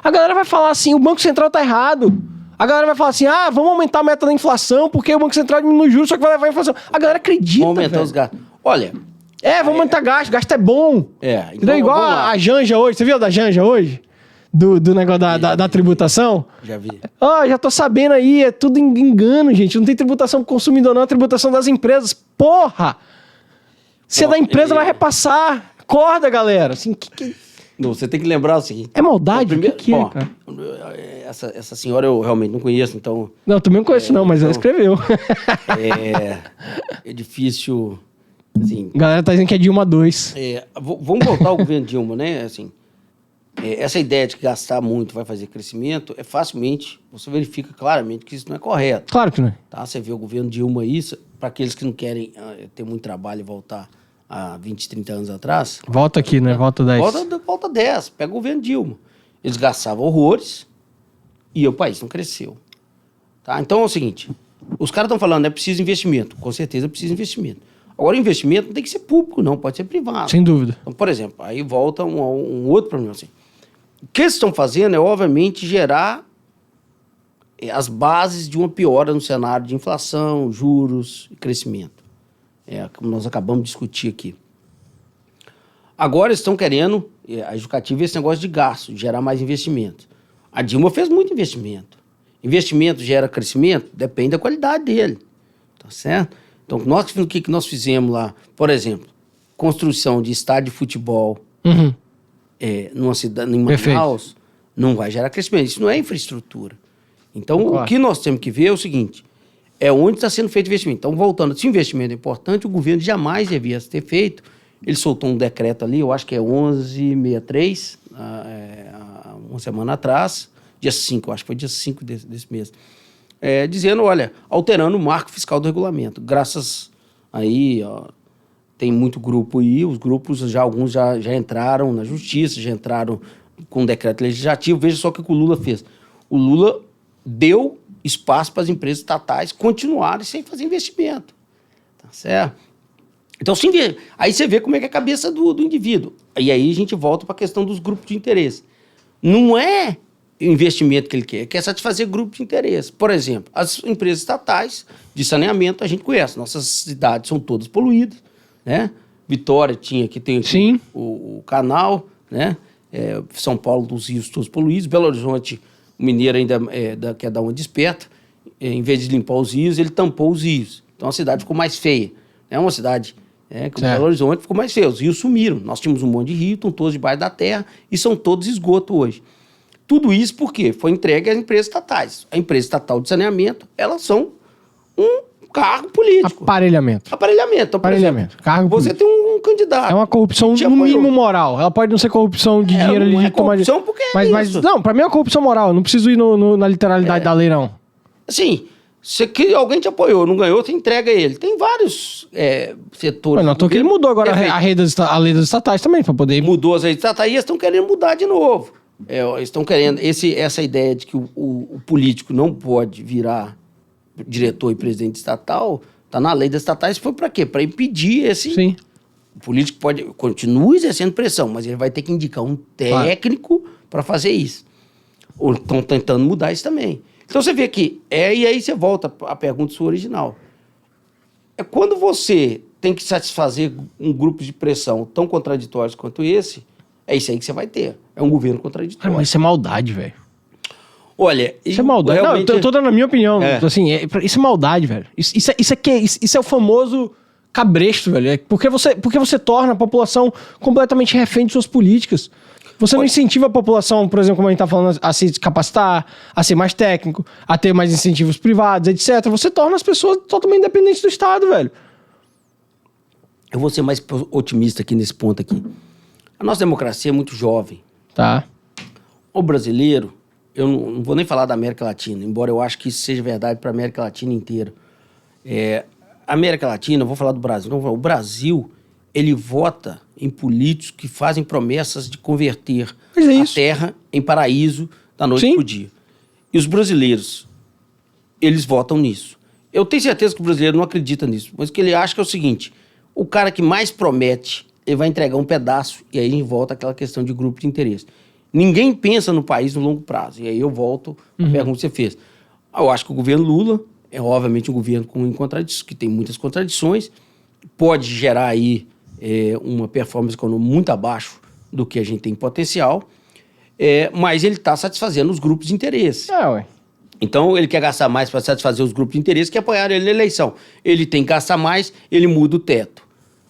A galera vai falar assim, o Banco Central tá errado. A galera vai falar assim, vamos aumentar a meta da inflação, porque o Banco Central diminui os juros, só que vai levar a inflação. A galera acredita, vamos aumentar os gastos. Olha... vamos aumentar gasto é bom. Então, igual a Janja hoje, você viu da Janja hoje? Do negócio da tributação? Já vi. Já tô sabendo aí, é tudo engano, gente. Não tem tributação pro consumidor, não, é tributação das empresas. Porra! Se é da empresa, vai repassar. Acorda, galera. Assim, Não, você tem que lembrar o seguinte... É maldade? O que é, cara? Essa senhora eu realmente não conheço, então... Não, eu também não conheço não, mas ela escreveu. É difícil, assim... A galera tá dizendo que é Dilma 2. Vamos voltar ao governo Dilma, né? Assim, essa ideia de que gastar muito vai fazer crescimento, facilmente, você verifica claramente que isso não é correto. Claro que não é. Tá? Você vê o governo Dilma isso, para aqueles que não querem ter muito trabalho e voltar há 20, 30 anos atrás... Volta aqui, né? Volta 10. Volta 10, pega o governo Dilma. Eles gastavam horrores e o país não cresceu. Tá? Então é o seguinte, os caras estão falando, é preciso investimento. Com certeza é preciso investimento. Agora, o investimento não tem que ser público, não, pode ser privado. Sem dúvida. Então, por exemplo, aí volta um outro problema. Assim. O que eles estão fazendo é, obviamente, gerar as bases de uma piora no cenário de inflação, juros e crescimento. Como nós acabamos de discutir aqui. Agora estão querendo, a justificativa é esse negócio de gasto, de gerar mais investimento. A Dilma fez muito investimento. Investimento gera crescimento? Depende da qualidade dele. Tá certo? Então, o que nós fizemos lá? Por exemplo, construção de estádio de futebol numa cidade, em Manaus, não vai gerar crescimento. Isso não é infraestrutura. Então, o que nós temos que ver é o seguinte, é onde está sendo feito investimento. Então, voltando, se o investimento é importante, o governo jamais devia ter feito. Ele soltou um decreto ali, eu acho que é 1163, uma semana atrás, dia 5, eu acho que foi dia 5 desse mês, dizendo, olha, alterando o marco fiscal do regulamento. Graças aí, tem muito grupo aí, os grupos, alguns já entraram na justiça, já entraram com decreto legislativo. Veja só o que o Lula fez. O Lula deu espaço para as empresas estatais continuarem sem fazer investimento. Tá certo? Então, aí você vê como é que é a cabeça do indivíduo. E aí a gente volta para a questão dos grupos de interesse. Não é o investimento que ele quer satisfazer grupos de interesse. Por exemplo, as empresas estatais de saneamento a gente conhece. Nossas cidades são todas poluídas, né? Vitória tem o canal, né? São Paulo dos rios todos poluídos. Belo Horizonte, o mineiro ainda quer dar uma desperta. Em vez de limpar os rios, ele tampou os rios. Então a cidade ficou mais feia. É uma cidade... que o Belo Horizonte ficou mais feio, os rios sumiram. Nós tínhamos um monte de rio, estão todos debaixo da terra e são todos esgoto hoje. Tudo isso por quê? Foi entregue às empresas estatais. A empresa estatal de saneamento, elas são um cargo político. Aparelhamento. Então, por exemplo, cargo você político. tem um candidato. É uma corrupção no mínimo moral. Ela pode não ser corrupção de dinheiro... Não é corrupção porque mas não, pra mim é uma corrupção moral. Eu não preciso ir na literalidade da lei, não. Assim, Alguém te apoiou, não ganhou, você entrega ele. Tem vários setores. Mas notou que ele mudou agora a lei das estatais também, para poder... Mudou as leis estatais e eles estão querendo mudar de novo. Eles estão querendo... Essa ideia de que o político não pode virar diretor e presidente estatal, está na lei das estatais, foi para quê? Para impedir esse... Sim. O político continua exercendo pressão, mas ele vai ter que indicar um técnico para fazer isso. Ou estão tentando mudar isso também. Então você vê que... e aí você volta à pergunta sua original. É quando você tem que satisfazer um grupo de pressão tão contraditórios quanto esse, é isso aí que você vai ter. É um governo contraditório. Mas isso é maldade, velho. Olha... Isso é maldade. Realmente... Não, eu tô dando a minha opinião. Assim, isso é maldade, velho. Isso é o famoso cabresto, velho. Porque você torna a população completamente refém de suas políticas. Você não incentiva a população, por exemplo, como a gente tá falando, a se capacitar, a ser mais técnico, a ter mais incentivos privados, etc. Você torna as pessoas totalmente dependentes do Estado, velho. Eu vou ser mais otimista aqui nesse ponto aqui. A nossa democracia é muito jovem. Tá. O brasileiro, eu não vou nem falar da América Latina, embora eu acho que isso seja verdade para a América Latina inteira. A América Latina, eu vou falar do Brasil. Não, o Brasil, ele vota em políticos que fazem promessas de converter a terra em paraíso da noite pro dia. E os brasileiros, eles votam nisso. Eu tenho certeza que o brasileiro não acredita nisso, mas o que ele acha que é o seguinte: o cara que mais promete, ele vai entregar um pedaço, e aí a gente volta àquela questão de grupo de interesse. Ninguém pensa no país no longo prazo. E aí eu volto à pergunta que você fez. Eu acho que o governo Lula é, obviamente, um governo que tem muitas contradições, pode gerar aí uma performance econômica muito abaixo do que a gente tem potencial, mas ele está satisfazendo os grupos de interesse. Ué. Então, ele quer gastar mais para satisfazer os grupos de interesse que apoiaram ele na eleição. Ele tem que gastar mais, ele muda o teto,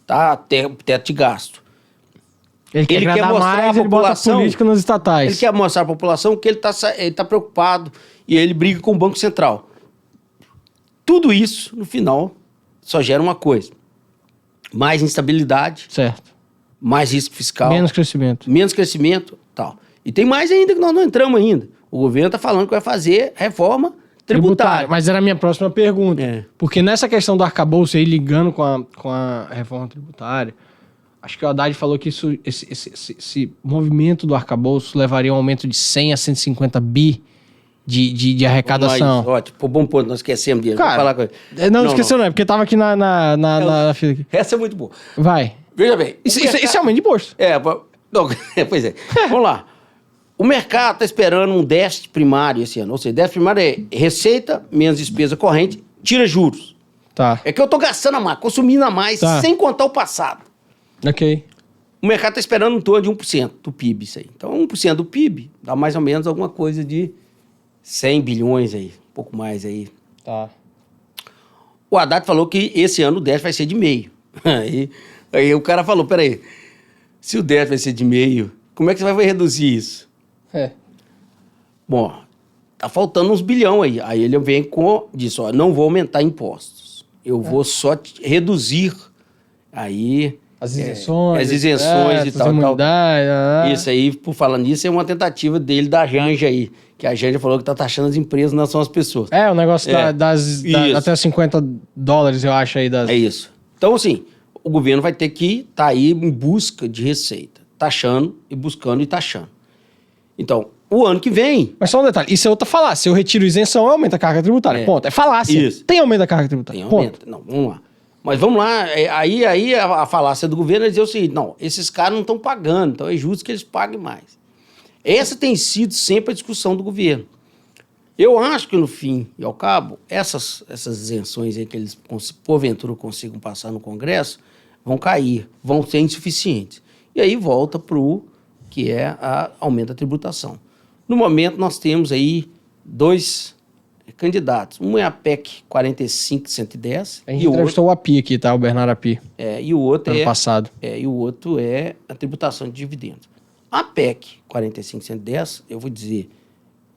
tá? Teto de gasto. Ele quer mostrar mais, ele bota político nas estatais. Ele quer mostrar à população que ele tá preocupado e ele briga com o Banco Central. Tudo isso, no final, só gera uma coisa: mais instabilidade, certo, mais risco fiscal, menos crescimento, tal. E tem mais ainda que nós não entramos ainda. O governo está falando que vai fazer reforma tributária. Mas era a minha próxima pergunta. Porque nessa questão do arcabouço aí, ligando com a reforma tributária, acho que o Haddad falou que esse movimento do arcabouço levaria a um aumento de 100 a 150 bi de arrecadação. Ótimo, bom ponto, nós esquecemos disso. Cara, falar com ele. Não esqueceu não, é porque tava aqui na fila aqui. Essa é muito boa. Vai. Veja bem. Isso é aumento de imposto. Pois é. Vamos lá. O mercado está esperando um déficit primário esse ano. Ou seja, déficit primário é receita menos despesa corrente, tira juros. Tá. É que eu tô gastando a mais, consumindo a mais, sem contar o passado. Ok. O mercado está esperando em torno de 1% do PIB isso aí. Então, 1% do PIB dá mais ou menos alguma coisa de 100 bilhões aí, um pouco mais aí. Tá. O Haddad falou que esse ano o déficit vai ser de meio. Aí o cara falou, peraí, se o déficit vai ser de meio, como é que você vai reduzir isso? Bom, tá faltando uns bilhão aí. Aí ele vem disso, ó, não vou aumentar impostos. Eu vou só reduzir aí... As isenções. As isenções e tal. Isso aí, por falar nisso, é uma tentativa dele da Janja aí. Que a Janja falou que tá taxando as empresas, não são as pessoas. O negócio até $50, eu acho aí. É isso. Então, assim, o governo vai ter que estar aí em busca de receita. Taxando e buscando e taxando. Então, o ano que vem... Mas só um detalhe, isso é outra falácia. Se eu retiro isenção, aumenta a carga tributária. Ponto. É falácia. Isso. Tem aumento da carga tributária. Tem aumento. Ponto. Não, vamos lá. Mas vamos lá, aí a falácia do governo é dizer o seguinte: não, esses caras não estão pagando, então é justo que eles paguem mais. Essa tem sido sempre a discussão do governo. Eu acho que no fim e ao cabo, essas isenções aí que eles porventura consigam passar no Congresso, vão cair, vão ser insuficientes. E aí volta para o que é a aumento da tributação. No momento nós temos aí 2 candidatos. Um é a PEC 45-110. A gente entrevistou o API aqui, tá? O Bernardo API. E o outro ano passado. E o outro é a tributação de dividendos. A PEC 45-110, eu vou dizer,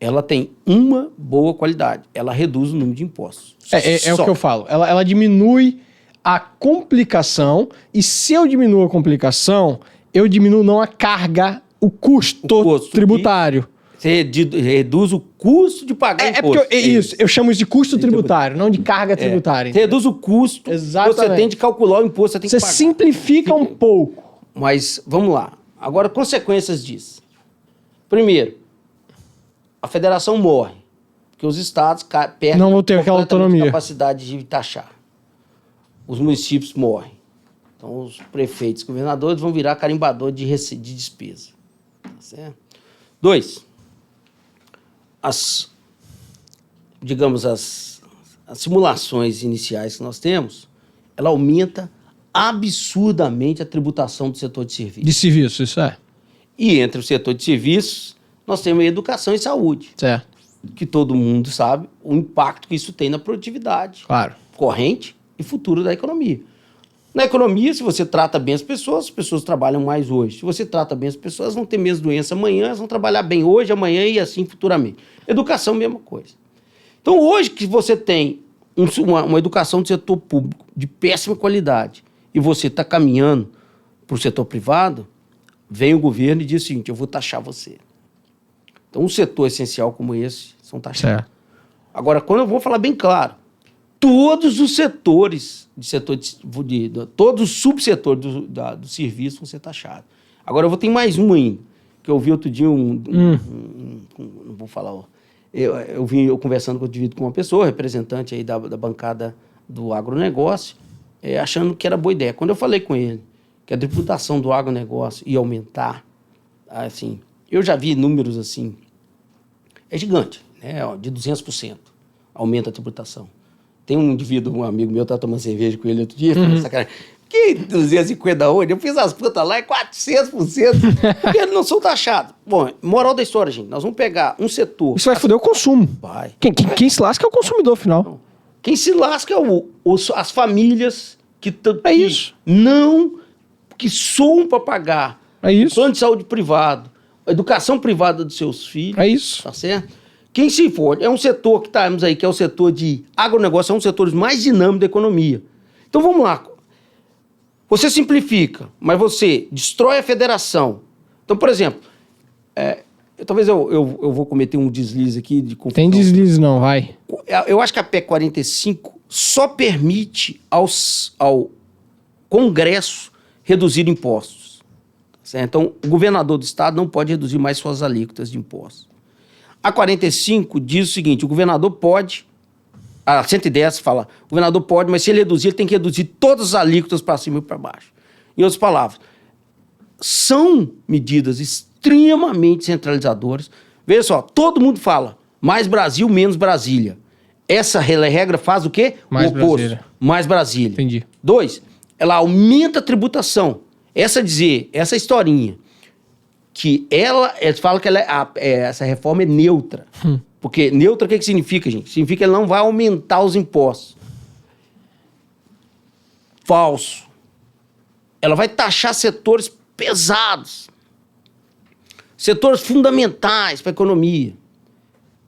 ela tem uma boa qualidade. Ela reduz o número de impostos. É o que eu falo. Ela diminui a complicação, e se eu diminuo a complicação, eu diminuo não a carga, o custo tributário. Você reduz o custo de pagar imposto. Porque eu chamo isso de custo tributário, não de carga tributária. Você reduz o custo que você tem de calcular o imposto, você tem que pagar. Você simplifica um pouco. Mas, vamos lá. Agora, consequências disso. Primeiro, a federação morre, porque os estados perdem não vão ter aquela autonomia. A capacidade de taxar. Os municípios morrem. Então, os prefeitos e governadores vão virar carimbador de despesa. Tá certo? 2. As simulações iniciais que nós temos, ela aumenta absurdamente a tributação do setor de serviços. De serviço, isso é. E entre o setor de serviços, nós temos a educação e saúde. Certo. Que todo mundo sabe o impacto que isso tem na produtividade. Claro. Corrente e futuro da economia. Na economia, se você trata bem as pessoas trabalham mais hoje. Se você trata bem as pessoas, vão ter menos doença amanhã, elas vão trabalhar bem hoje, amanhã e assim futuramente. Educação, mesma coisa. Então, hoje que você tem uma educação do setor público de péssima qualidade e você está caminhando para o setor privado, vem o governo e diz o seguinte, eu vou taxar você. Então, um setor essencial como esse são taxados. Certo. Agora, quando eu vou falar bem claro, todos os setores, todos os subsetores do serviço vão ser taxados. Agora, eu vou ter mais um ainda, que eu vi outro dia não vou falar, eu conversando com uma pessoa, representante aí da bancada do agronegócio, achando que era boa ideia. Quando eu falei com ele que a tributação do agronegócio ia aumentar, assim, eu já vi números assim, é gigante, né, de 200% aumenta a tributação. Tem um indivíduo, um amigo meu, estava tomando cerveja com ele outro dia, falando sacanagem, que 250 onde? Eu fiz as contas lá, é 400%, porque eles não são taxados. Bom, moral da história, gente, nós vamos pegar um setor... Isso vai foder o consumo. Vai. Quem se lasca é o consumidor final. Quem se lasca é as famílias que isso. que soam para pagar. É isso. Plano de saúde privado, a educação privada dos seus filhos. É isso. Tá certo? Quem se for, é um setor que estamos aí, que é o setor de agronegócio, é um dos setores mais dinâmicos da economia. Então vamos lá. Você simplifica, mas você destrói a federação. Então, por exemplo, talvez eu vou cometer um deslize aqui de confusão. Tem deslize não, vai. Eu acho que a PEC 45 só permite ao Congresso reduzir impostos. Certo? Então, o governador do estado não pode reduzir mais suas alíquotas de impostos. A 45 diz o seguinte, o governador pode, a 110 fala, o governador pode, mas se ele reduzir, ele tem que reduzir todas as alíquotas para cima e para baixo. Em outras palavras, são medidas extremamente centralizadoras. Veja só, todo mundo fala, mais Brasil, menos Brasília. Essa regra faz o quê? Mais o oposto. Brasília. Mais Brasília. Entendi. 2, ela aumenta a tributação. Essa historinha, que eles falam que essa reforma é neutra. Porque neutra, o que significa, gente? Significa que ela não vai aumentar os impostos. Falso. Ela vai taxar setores pesados. Setores fundamentais para a economia.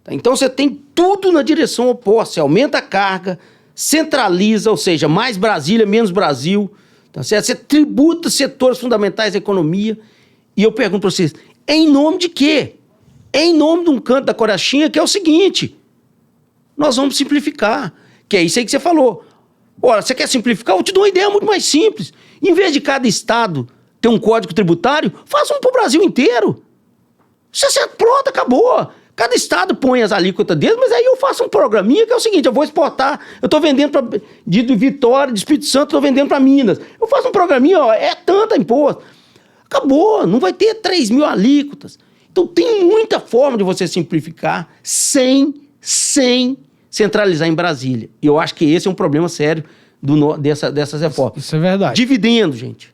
Então você tem tudo na direção oposta. Você aumenta a carga, centraliza, ou seja, mais Brasília, menos Brasil. Tá certo? Você tributa setores fundamentais da economia. E eu pergunto para vocês, em nome de quê? Em nome de um canto da corachinha que é o seguinte, nós vamos simplificar, que é isso aí que você falou. Ora, você quer simplificar? Eu te dou uma ideia muito mais simples. Em vez de cada estado ter um código tributário, faça um para o Brasil inteiro. Pronto, acabou. Cada estado põe as alíquotas deles, mas aí eu faço um programinha que é o seguinte, eu vou exportar, eu estou vendendo de Vitória, de Espírito Santo, estou vendendo para Minas. Eu faço um programinha, é tanta imposto. Acabou, não vai ter 3 mil alíquotas. Então tem muita forma de você simplificar sem centralizar em Brasília. E eu acho que esse é um problema sério dessas reformas. Isso é verdade. Dividendo, gente.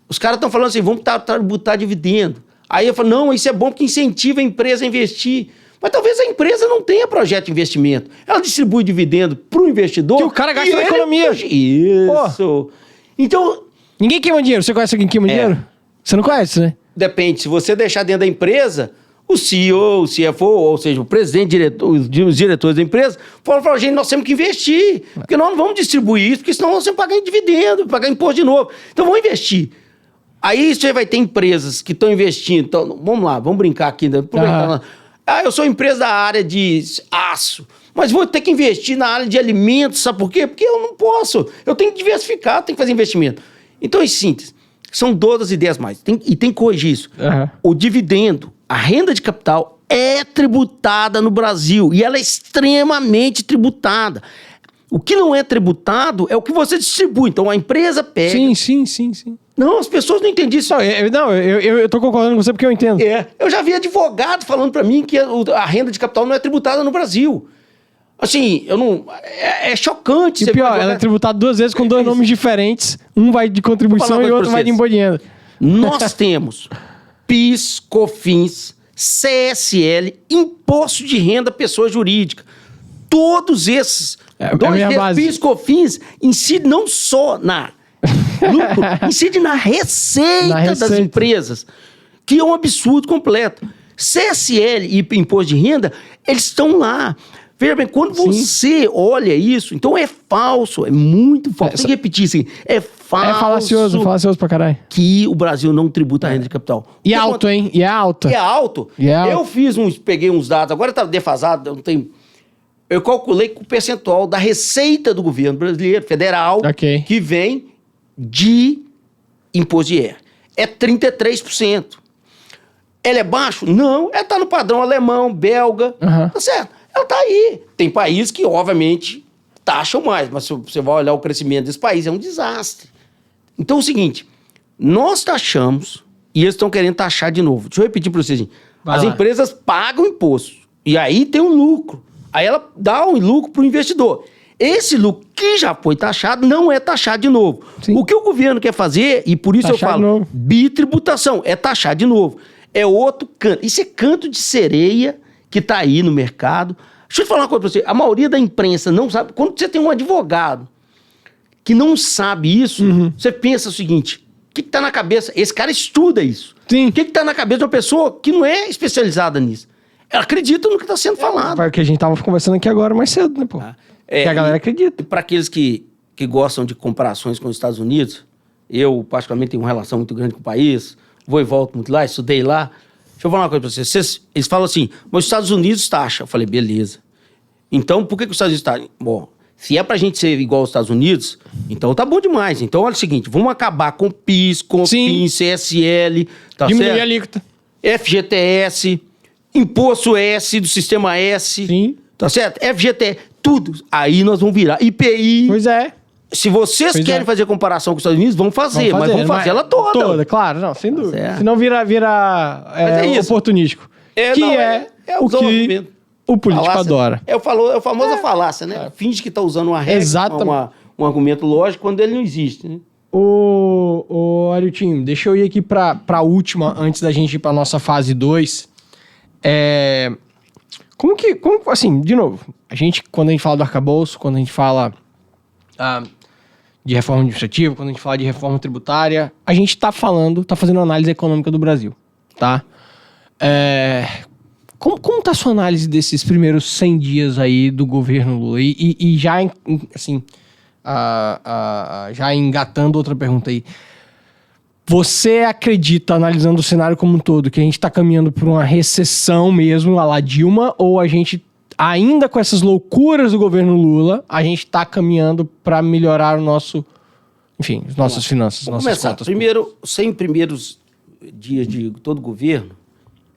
Os caras estão falando assim, vamos tributar dividendo. Aí eu falo, não, isso é bom porque incentiva a empresa a investir. Mas talvez a empresa não tenha projeto de investimento. Ela distribui dividendo para o investidor. Que o cara gasta na economia. Isso. Pô. Então... Ninguém queima dinheiro. Você conhece alguém que queima dinheiro? Você não conhece, né? Depende. Se você deixar dentro da empresa, o CEO, o CFO, ou seja, o presidente, os diretores da empresa, falam, gente, nós temos que investir. Porque nós não vamos distribuir isso, porque senão nós vamos pagar dividendo, pagar imposto de novo. Então vamos investir. Aí você vai ter empresas que estão investindo. Então, vamos lá, vamos brincar aqui. Ah, eu sou empresa da área de aço, mas vou ter que investir na área de alimentos, sabe por quê? Porque eu não posso. Eu tenho que diversificar, tenho que fazer investimento. Então, em síntese, são todas as ideias mais. E tem que corrigir isso. O dividendo, a renda de capital é tributada no Brasil e ela é extremamente tributada. O que não é tributado é o que você distribui. Então, a empresa pega... Sim. Não, as pessoas não entendem isso. Eu tô concordando com você porque eu entendo. Eu já vi advogado falando pra mim que a renda de capital não é tributada no Brasil. Assim, eu não... É chocante. E pior, ela é tributada 2 vezes com 2 nomes diferentes. Um vai de contribuição e o outro vai de imposto de renda. Nós temos PIS, COFINS, CSL, Imposto de Renda Pessoa Jurídica. Todos esses... PIS, COFINS incidem não só na lucro, incide na receita das empresas, que é um absurdo completo. CSL e Imposto de Renda, eles estão lá. Veja bem, quando você olha isso, então é falso, é muito falso. Tem que repetir isso aqui. É falso. É falacioso pra caralho. Que o Brasil não tributa a renda de capital. E é alto, hein? E é alto. Eu peguei uns dados, agora tá defasado, eu não tenho... Eu calculei com o percentual da receita do governo brasileiro, federal, que vem de imposto de IR. É 33%. Ele é baixo? Não. Tá no padrão alemão, belga. Tá certo. Ela tá aí. Tem países que, obviamente, taxam mais, mas se você vai olhar o crescimento desse país, é um desastre. Então, é o seguinte, nós taxamos e eles estão querendo taxar de novo. Deixa eu repetir para vocês. As empresas pagam imposto e aí tem um lucro. Aí ela dá um lucro para o investidor. Esse lucro que já foi taxado não é taxado de novo. Sim. O que o governo quer fazer, e por isso taxar eu falo, bitributação, é taxar de novo. É outro canto. Isso é canto de sereia que está aí no mercado. Deixa eu falar uma coisa para você. A maioria da imprensa não sabe. Quando você tem um advogado que não sabe isso, você pensa o seguinte, o que está na cabeça? Esse cara estuda isso. Sim. O que está na cabeça de uma pessoa que não é especializada nisso? Ela acredita no que está sendo falado. É o que a gente estava conversando aqui agora mais cedo, né, pô? Que a galera acredita. E para aqueles que gostam de comparações com os Estados Unidos, eu, particularmente, tenho uma relação muito grande com o país, vou e volto muito lá, estudei lá. Deixa eu falar uma coisa para vocês. Eles falam assim, mas os Estados Unidos taxa. Eu falei, beleza. Então, por que os Estados Unidos taxam? Bom, se é pra gente ser igual aos Estados Unidos, então tá bom demais. Então, olha o seguinte, vamos acabar com PIS, COFINS, CSL, tá certo? Diminuir a alíquota. FGTS, Imposto S do Sistema S. Sim. Tá certo? FGTS, tudo. Aí nós vamos virar. IPI. Pois é. Se vocês querem fazer comparação com os Estados Unidos, vão fazer, mas vamos fazer ela toda. Toda, claro, não, sem dúvida. Tá, senão vira oportunístico. É o que o político falácia, adora. É o famoso falácia, né? Finge que tá usando uma regra, um argumento lógico, quando ele não existe, né? Ô, Ariltinho, deixa eu ir aqui pra última, antes da gente ir pra nossa fase 2. Assim, de novo, quando a gente fala do arcabouço, quando a gente fala de reforma administrativa, quando a gente fala de reforma tributária, a gente tá fazendo uma análise econômica do Brasil, tá? Como tá a sua análise desses primeiros 100 dias aí do governo Lula? E já, assim, já engatando outra pergunta aí, você acredita, analisando o cenário como um todo, que a gente está caminhando por uma recessão mesmo, a la Dilma, ou a gente, ainda com essas loucuras do governo Lula, a gente está caminhando para melhorar as nossas finanças, nossas contas? Primeiro, 100 primeiros dias de todo governo,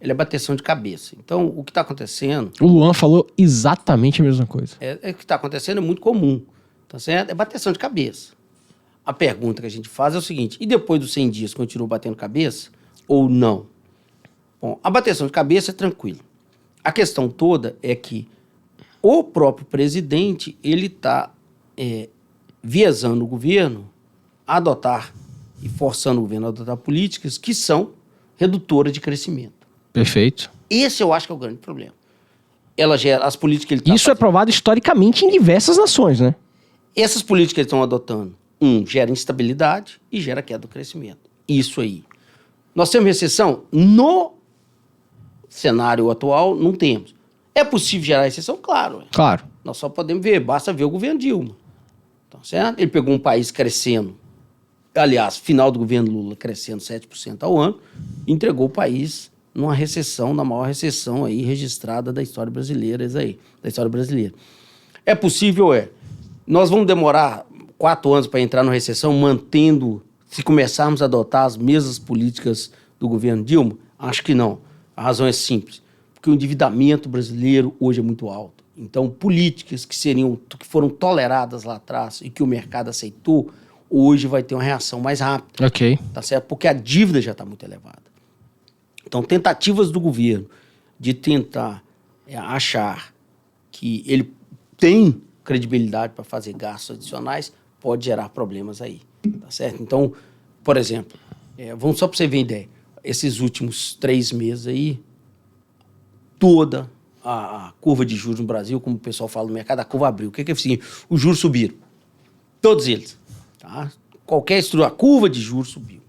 ele é bateção de cabeça. Então, o que está acontecendo... O Luan falou exatamente a mesma coisa. O que está acontecendo é muito comum, tá certo? É bateção de cabeça. A pergunta que a gente faz é o seguinte, e depois dos 100 dias continuou batendo cabeça ou não? Bom, a bateção de cabeça é tranquilo. A questão toda é que o próprio presidente, ele está viesando o governo a adotar e forçando o governo a adotar políticas que são redutoras de crescimento. Perfeito. Esse eu acho que é o grande problema. Ela gera as políticas que ele está Isso é provado historicamente em diversas nações, né? Essas políticas que eles estão adotando, gera instabilidade e gera queda do crescimento. Isso aí. Nós temos recessão? No cenário atual, não temos. É possível gerar recessão? Claro. Claro. Nós só podemos ver, basta ver o governo Dilma. Tá certo? Ele pegou um país crescendo, aliás, final do governo Lula crescendo 7% ao ano, e entregou o país numa recessão, na maior recessão aí registrada da história brasileira, É possível, Nós vamos demorar 4 anos para entrar numa recessão, se começarmos a adotar as mesmas políticas do governo Dilma? Acho que não. A razão é simples. Porque o endividamento brasileiro hoje é muito alto. Então, políticas que foram toleradas lá atrás e que o mercado aceitou, hoje vai ter uma reação mais rápida. Ok. Tá certo? Porque a dívida já está muito elevada. Então, tentativas do governo de tentar achar que ele tem credibilidade para fazer gastos adicionais pode gerar problemas aí. Tá certo? Então, por exemplo, vamos só para você ver ideia. Esses últimos 3 meses aí, toda a curva de juros no Brasil, como o pessoal fala no mercado, a curva abriu. O que é assim? Os juros subiram. Todos eles. Tá? Qualquer estrutura, a curva de juros subiu.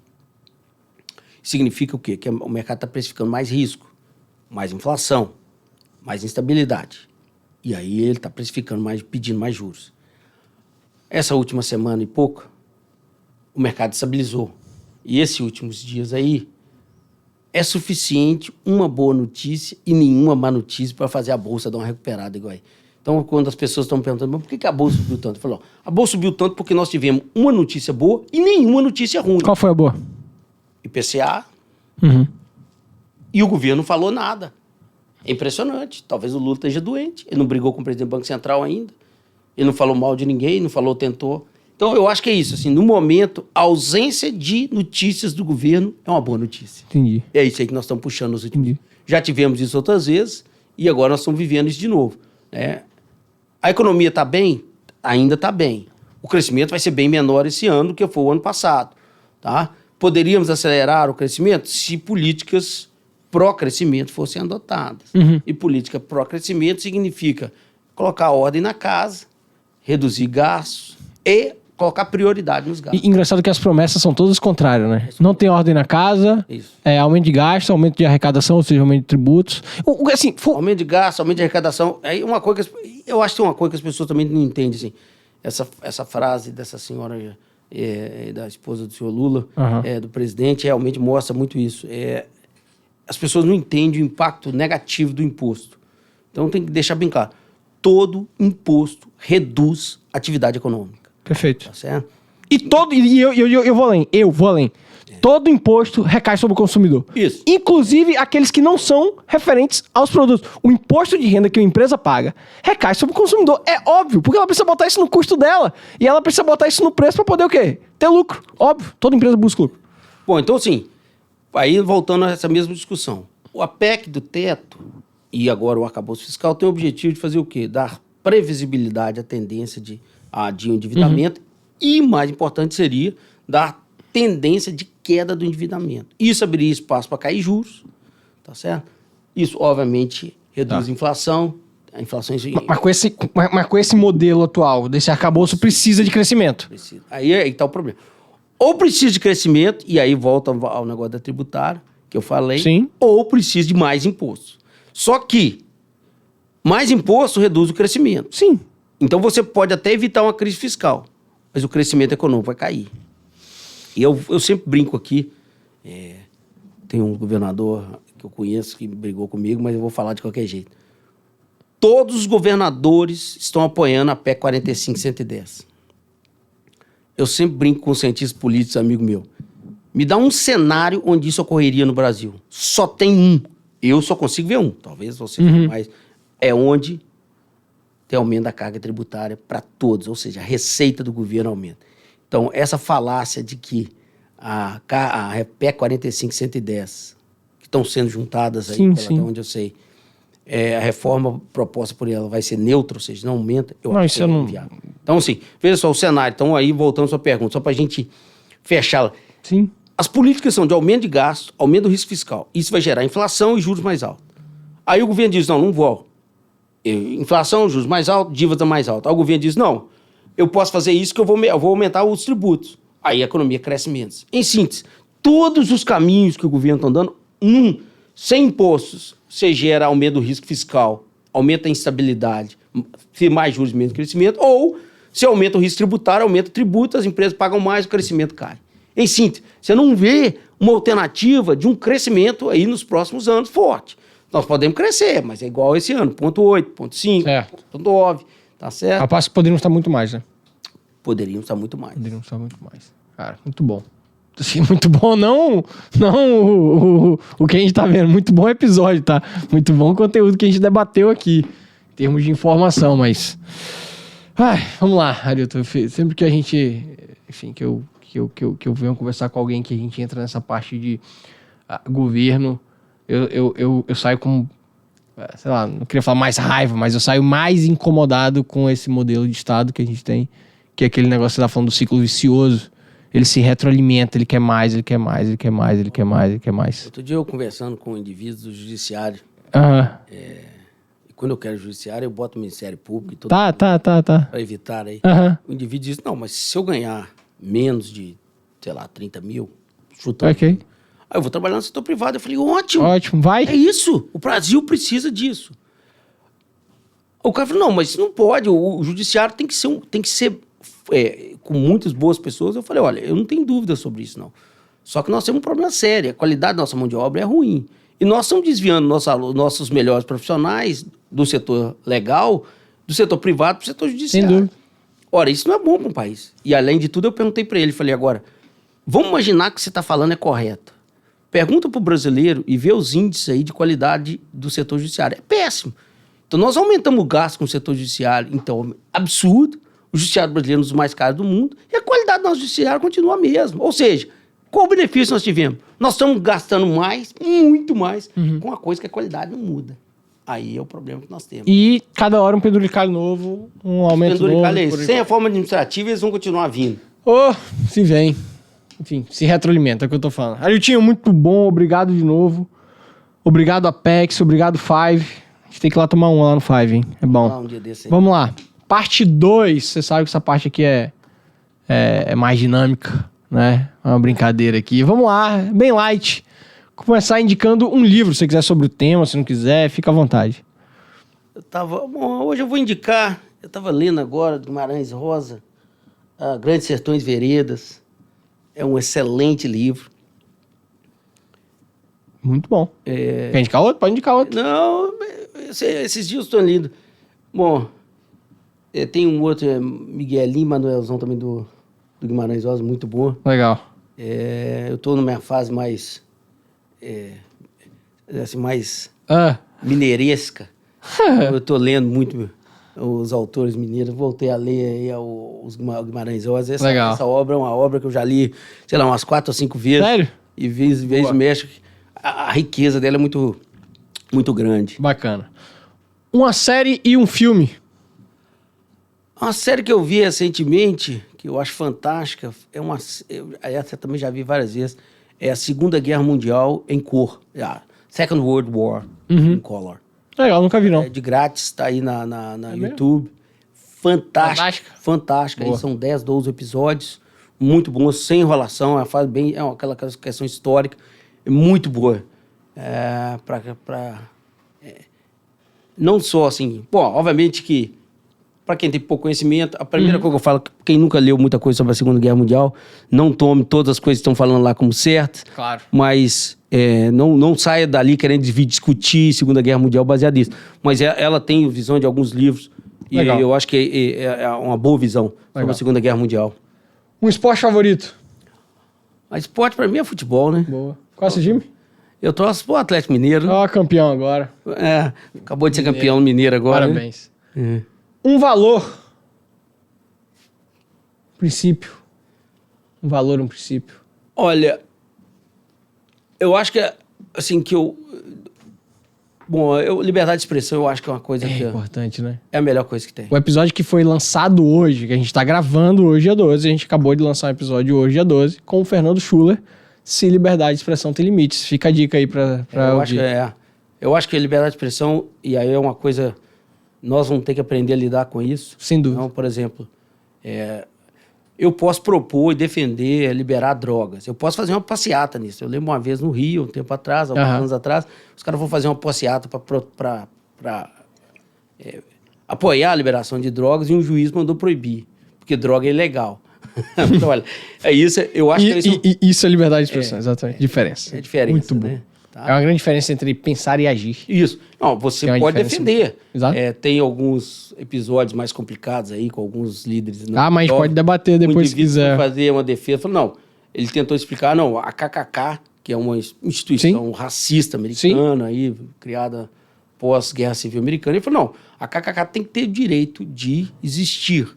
Significa o quê? Que o mercado está precificando mais risco, mais inflação, mais instabilidade. E aí ele está precificando mais, pedindo mais juros. Essa última semana e pouco, o mercado estabilizou. E esses últimos dias aí, é suficiente uma boa notícia e nenhuma má notícia para fazer a Bolsa dar uma recuperada igual aí. Então, quando as pessoas estão perguntando, mas por que a Bolsa subiu tanto? Eu falo, a Bolsa subiu tanto porque nós tivemos uma notícia boa e nenhuma notícia ruim. Qual foi a boa? IPCA. E o governo não falou nada. É impressionante. Talvez o Lula esteja doente. Ele não brigou com o presidente do Banco Central ainda. Ele não falou mal de ninguém, não falou, tentou. Então, eu acho que é isso. Assim, no momento, a ausência de notícias do governo é uma boa notícia. Entendi. É isso aí que nós estamos puxando nos últimos. Já tivemos isso outras vezes e agora nós estamos vivendo isso de novo. Né? A economia está bem? Ainda está bem. O crescimento vai ser bem menor esse ano do que foi o ano passado. Tá? Poderíamos acelerar o crescimento se políticas pró-crescimento fossem adotadas. E política pró-crescimento significa colocar ordem na casa, reduzir gastos e colocar prioridade nos gastos. E engraçado que as promessas são todas contrárias, né? Não tem ordem na casa, aumento de gasto, aumento de arrecadação, ou seja, aumento de tributos. Assim, aumento de gasto, aumento de arrecadação. Aí uma coisa eu acho que tem uma coisa que as pessoas também não entendem, assim. Essa frase dessa senhora, da esposa do senhor Lula, do presidente, realmente mostra muito isso. As pessoas não entendem o impacto negativo do imposto. Então tem que deixar bem claro. Todo imposto reduz a atividade econômica. Perfeito. Tá certo? Eu vou além. Todo imposto recai sobre o consumidor. Isso. Inclusive aqueles que não são referentes aos produtos. O imposto de renda que a empresa paga recai sobre o consumidor. É óbvio, porque ela precisa botar isso no custo dela. E ela precisa botar isso no preço para poder o quê? Ter lucro. Óbvio. Toda empresa busca lucro. Bom, então assim, aí voltando a essa mesma discussão. A PEC do teto e agora o arcabouço fiscal tem o objetivo de fazer o quê? Dar previsibilidade à tendência de endividamento e, mais importante, seria dar tendência de queda do endividamento. Isso abriria espaço para cair juros, tá certo? Isso, obviamente, reduz a inflação. A inflação... Mas com esse modelo atual, desse arcabouço, precisa de crescimento. Precisa. Aí está o problema. Ou precisa de crescimento, e aí volta ao negócio da tributária, que eu falei, ou precisa de mais imposto. Só que mais imposto reduz o crescimento. Sim. Então você pode até evitar uma crise fiscal, mas o crescimento econômico vai cair. E eu sempre brinco aqui, tem um governador que eu conheço que brigou comigo, mas eu vou falar de qualquer jeito. Todos os governadores estão apoiando a PEC 45-110. Eu sempre brinco com cientistas políticos, amigo meu. Me dá um cenário onde isso ocorreria no Brasil. Só tem um. Eu só consigo ver um. Talvez você mais. É onde tem aumento da carga tributária para todos. Ou seja, a receita do governo aumenta. Então, essa falácia de que a PEC 45-110, que estão sendo juntadas aí, até onde eu sei, a reforma proposta por ela vai ser neutra, ou seja, não aumenta, eu acho que é inviável. Então, assim, veja só o cenário. Então, aí, voltando à sua pergunta, só para a gente fechá-la. Sim. As políticas são de aumento de gasto, aumento do risco fiscal. Isso vai gerar inflação e juros mais altos. Aí o governo diz, não vou. Inflação, juros mais altos, dívida mais alta. Aí o governo diz, não, eu posso fazer isso que eu vou aumentar os tributos. Aí a economia cresce menos. Em síntese, todos os caminhos que o governo está dando, sem impostos, você gera aumento do risco fiscal, aumenta a instabilidade, mais juros, menos crescimento, ou se aumenta o risco tributário, aumenta o tributo, as empresas pagam mais, o crescimento cai. Em síntese, você não vê uma alternativa de um crescimento aí nos próximos anos forte. Nós podemos crescer, mas é igual esse ano, 0,8, 0,5, Certo. 0,9, tá certo? Rapaz, poderíamos estar muito mais, né? Poderíamos estar muito mais. Poderíamos estar muito mais. Cara, muito bom. Assim, muito bom, não o que a gente tá vendo. Muito bom episódio, tá? Muito bom o conteúdo que a gente debateu aqui, em termos de informação, mas... Ai, vamos lá, Arilton. Sempre que a gente... Enfim, que eu venho conversar com alguém que a gente entra nessa parte de governo, eu saio com... Sei lá, não queria falar mais raiva, mas eu saio mais incomodado com esse modelo de Estado que a gente tem, que é aquele negócio que você tá falando do ciclo vicioso. Ele se retroalimenta, ele quer mais, ele quer mais, ele quer mais, ele quer mais, ele quer mais. Outro dia eu conversando com indivíduos do judiciário, Aham. e quando eu quero judiciário, eu boto o Ministério Público e tudo Tá. para evitar aí. Aham. O indivíduo diz, não, mas se eu ganhar menos de, sei lá, 30 mil, chutando, Ok. aí eu vou trabalhar no setor privado. Eu falei, ótimo, Ótimo, vai. é isso, o Brasil precisa disso. O cara falou, não, mas isso não pode, o judiciário tem que ser com muitas boas pessoas. Eu falei, olha, eu não tenho dúvida sobre isso, não. Só que nós temos um problema sério, a qualidade da nossa mão de obra é ruim. E nós estamos desviando nossos melhores profissionais do setor legal, do setor privado para o setor judiciário. Sem dúvida. Ora, isso não é bom para um país. E além de tudo, eu perguntei para ele, falei, agora, vamos imaginar que o que você está falando é correto. Pergunta para o brasileiro e vê os índices aí de qualidade do setor judiciário. É péssimo. Então, nós aumentamos o gasto com o setor judiciário, então, absurdo. O judiciário brasileiro é um dos mais caros do mundo. E a qualidade do nosso judiciário continua a mesma. Ou seja, qual o benefício nós tivemos? Nós estamos gastando mais, muito mais, com uma coisa que a qualidade não muda. Aí é o problema que nós temos. E cada hora um penduricalho novo, um aumento novo. Sem a forma administrativa, eles vão continuar vindo. Se vem. Enfim, se retroalimenta, é o que eu tô falando. Ariltinho, muito bom, obrigado de novo. Obrigado, Apex, obrigado, Five. A gente tem que ir lá tomar uma lá no Five, hein? É bom. Um dia desse aí. Vamos lá. Parte 2, você sabe que essa parte aqui é mais dinâmica, né? É uma brincadeira aqui. Vamos lá, bem light. Começar indicando um livro, se você quiser, sobre o tema, se não quiser, fica à vontade. Hoje eu vou indicar, eu estava lendo agora, Guimarães Rosa, Grandes Sertões Veredas. É um excelente livro. Muito bom. Quer indicar outro? Pode indicar outro. Não, esses dias eu estou lendo. Bom, tem um outro, Miguelinho, Manuelzão também do Guimarães Rosa, muito bom. Legal. Eu estou numa fase mais, mais Ah, mineiresca. Eu estou lendo muito os autores mineiros, voltei a ler aí os Guimarães Rosa. Legal. Essa obra é uma obra que eu já li, sei lá, umas 4 ou 5 vezes. sério? E vez mexe, a riqueza dela é muito, muito grande. Bacana. Uma série e um filme. Uma série que eu vi recentemente, que eu acho fantástica, essa eu também já vi várias vezes, é a Segunda Guerra Mundial em cor. Second World War in Color. Legal, nunca vi, não. É de grátis, tá aí na YouTube. Fantástica. Fantástica. Aí são 10, 12 episódios. Muito boa, sem enrolação. Ela faz bem, aquela questão histórica. É muito boa. Não só assim... Bom, obviamente que, para quem tem pouco conhecimento, a primeira coisa que eu falo, quem nunca leu muita coisa sobre a Segunda Guerra Mundial, não tome todas as coisas que estão falando lá como certas. Claro. Mas não saia dali querendo discutir Segunda Guerra Mundial baseado nisso. Mas ela tem visão de alguns livros. Legal. E eu acho que é uma boa visão sobre a Segunda Guerra Mundial. Um esporte favorito. A esporte pra mim é futebol, né? Boa. Qual é o seu time? Eu torço pro Atlético Mineiro. Ó, campeão agora. Acabou de ser campeão mineiro agora. Parabéns. Né? Um valor. Princípio. Um valor, um princípio. Olha, eu acho que assim que eu... Bom, liberdade de expressão eu acho que é uma coisa que importante, né? é a melhor coisa que tem. O episódio que foi lançado hoje, que a gente tá gravando hoje, dia 12, a gente acabou de lançar um episódio hoje, dia 12, com o Fernando Schuller, Se Liberdade de Expressão Tem Limites. Fica a dica aí pra ouvir. Eu acho que a liberdade de expressão, e aí é uma coisa... Nós vamos ter que aprender a lidar com isso. Sem dúvida. Então, por exemplo, eu posso propor e defender liberar drogas. Eu posso fazer uma passeata nisso. Eu lembro uma vez no Rio, um tempo atrás, alguns anos atrás, os caras vão fazer uma passeata para apoiar a liberação de drogas e um juiz mandou proibir, porque droga é ilegal. Então, olha, é isso, eu acho que é isso. Isso é liberdade de expressão, exatamente. Diferença. É diferença, Muito bom. né? Tá? É uma grande diferença entre pensar e agir. Isso. Não, você Tem uma pode diferença. defender. Exato. Tem alguns episódios mais complicados aí, com alguns líderes. Mas a gente pode debater depois se quiser. Fazer uma defesa. Falou, não, ele tentou explicar, não, a KKK, que é uma instituição racista americana, aí, criada pós-Guerra Civil Americana, ele falou, não, a KKK tem que ter o direito de existir.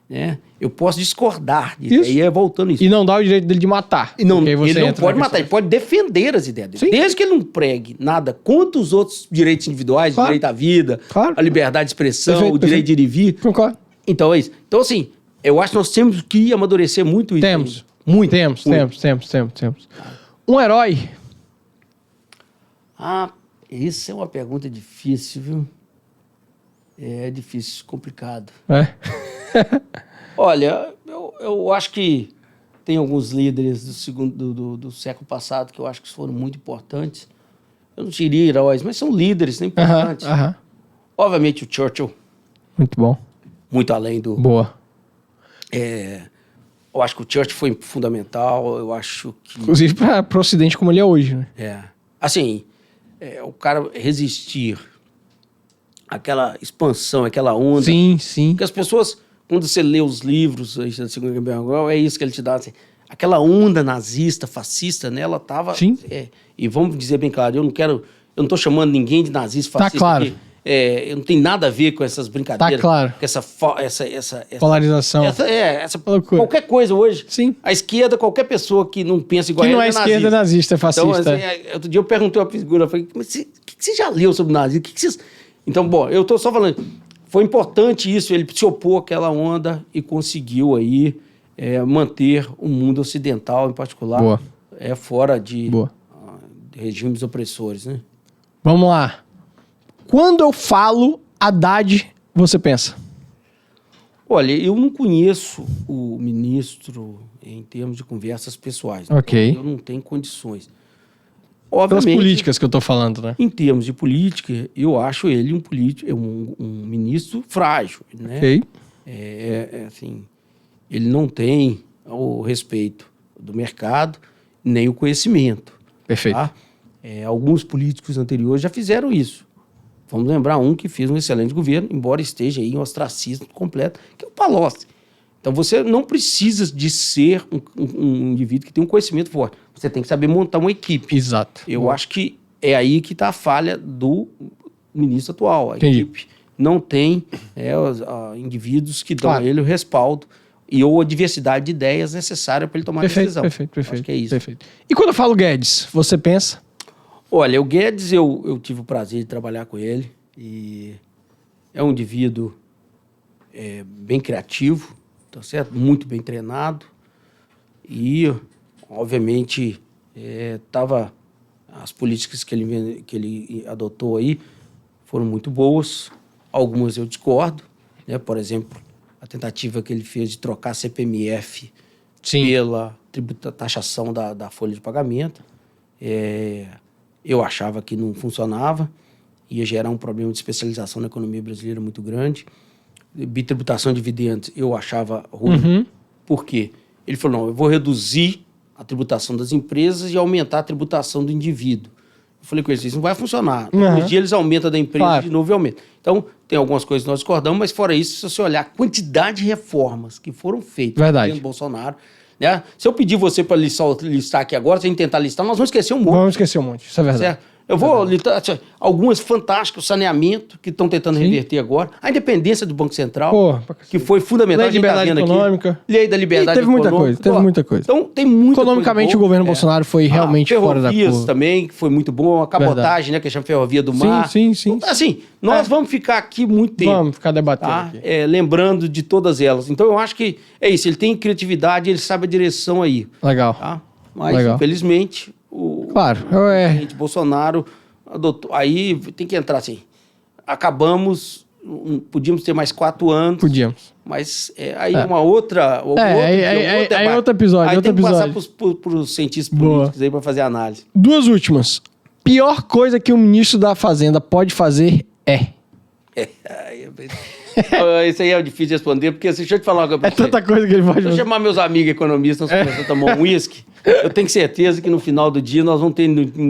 Né? Eu posso discordar disso. Isso. Aí voltando isso. E não dá o direito dele de matar. E não, Porque aí você ele não entra na pode matar, questão. ele pode defender as ideias dele. Sim. Desde que ele não pregue nada contra os outros direitos individuais, Claro. o direito à vida, Claro. a liberdade de expressão, Perfeito, o direito de ir e vir. Concordo. Então é isso. Então, assim, eu acho que nós temos que amadurecer muito isso. Temos. Aí. Muito. Temos. Um herói. Isso é uma pergunta difícil, viu? É difícil, complicado. É. Olha, eu acho que tem alguns líderes do século passado que eu acho que foram muito importantes. Eu não diria heróis, mas são líderes, né, importantes. Obviamente o Churchill, Muito bom. muito além do... Boa. Eu acho que o Churchill foi fundamental, eu acho que... Inclusive para o Ocidente como ele é hoje, né? Assim, o cara resistir àquela expansão, aquela onda... Sim, sim. Porque as pessoas, quando você lê os livros aí da Segunda Guerra Mundial, é isso que ele te dá, assim, aquela onda nazista, fascista, né? Ela estava... Sim. E vamos dizer bem claro, eu não estou chamando ninguém de nazista, fascista. Tá claro. Porque, eu não tenho nada a ver com essas brincadeiras. Tá claro. Com essa Polarização. essa Loucura. qualquer coisa hoje. Sim. A esquerda, qualquer pessoa que não pensa igual Que não é nazista. esquerda, nazista, é fascista. Então, assim, outro dia eu perguntei a uma figura, eu falei, mas o que você já leu sobre nazismo? O que vocês... Então, bom, eu estou só falando, foi importante isso, ele se opôs àquela onda e conseguiu aí manter o mundo ocidental, em particular, Boa. Fora de Boa. regimes opressores, né? Vamos lá. Quando eu falo Haddad, você pensa? Olha, eu não conheço o ministro em termos de conversas pessoais. Ok. Então eu não tenho condições. Pelas Obviamente, políticas que eu tô falando, né? em termos de política, eu acho ele um ministro frágil, né? Ok. Assim, ele não tem o respeito do mercado, nem o conhecimento. Perfeito. Tá? Alguns políticos anteriores já fizeram isso. Vamos lembrar um que fez um excelente governo, embora esteja aí em ostracismo completo, que é o Palocci. Então você não precisa de ser um indivíduo que tem um conhecimento forte. Você tem que saber montar uma equipe. Exato. Eu acho que é aí que está a falha do ministro atual. A Entendi. equipe não tem os indivíduos que dão Claro. a ele o respaldo ou a diversidade de ideias necessária para ele tomar a decisão. Perfeito. Acho que é isso. Perfeito. E quando eu falo Guedes, você pensa? Olha, o Guedes, eu tive o prazer de trabalhar com ele e é um indivíduo bem criativo, tá certo? Muito bem treinado e, obviamente, as políticas que ele adotou aí foram muito boas. Algumas eu discordo, né? Por exemplo, a tentativa que ele fez de trocar a CPMF pela taxação da folha de pagamento. Eu achava que não funcionava, ia gerar um problema de especialização na economia brasileira muito grande. Bitributação de dividendos eu achava ruim. Por quê? Ele falou, não, eu vou reduzir a tributação das empresas e aumentar a tributação do indivíduo. Eu falei com eles, isso não vai funcionar. Um dia eles aumentam da empresa de novo e aumentam. Então, tem algumas coisas que nós discordamos, mas fora isso, se você olhar a quantidade de reformas que foram feitas pelo Bolsonaro, né? Se eu pedir você para listar aqui agora, se a gente tentar listar, nós vamos esquecer um monte. Vamos esquecer um monte, isso é verdade. Certo? Eu vou listar algumas fantásticas, o saneamento, que estão tentando reverter agora, a independência do Banco Central, que foi fundamental. Lei de liberdade econômica. Lei da liberdade econômica. Teve muita coisa. Então, tem muita Economicamente, coisa o governo Bolsonaro foi realmente fora da curva. Ferrovias também, que foi muito bom. A cabotagem, né, que chama Ferrovia do Mar. Sim. Assim, nós vamos ficar aqui muito tempo. Vamos ficar debatendo aqui. Lembrando de todas elas. Então, eu acho que é isso. Ele tem criatividade, ele sabe a direção aí. Legal. Tá? Mas, infelizmente, o presidente Bolsonaro adotou. Aí tem que entrar assim. Acabamos, podíamos ter mais 4 anos. Podíamos. Mas aí uma outra. Aí outro episódio. Aí tem que passar para os cientistas políticos aí para fazer análise. 2 últimas. Pior coisa que o ministro da Fazenda pode fazer Isso aí é difícil de responder, porque assim, deixa eu te falar uma coisa pra É tanta coisa que ele pode Se eu fazer. chamar meus amigos economistas, nós começamos a tomar um uísque, eu tenho certeza que no final do dia nós vamos ter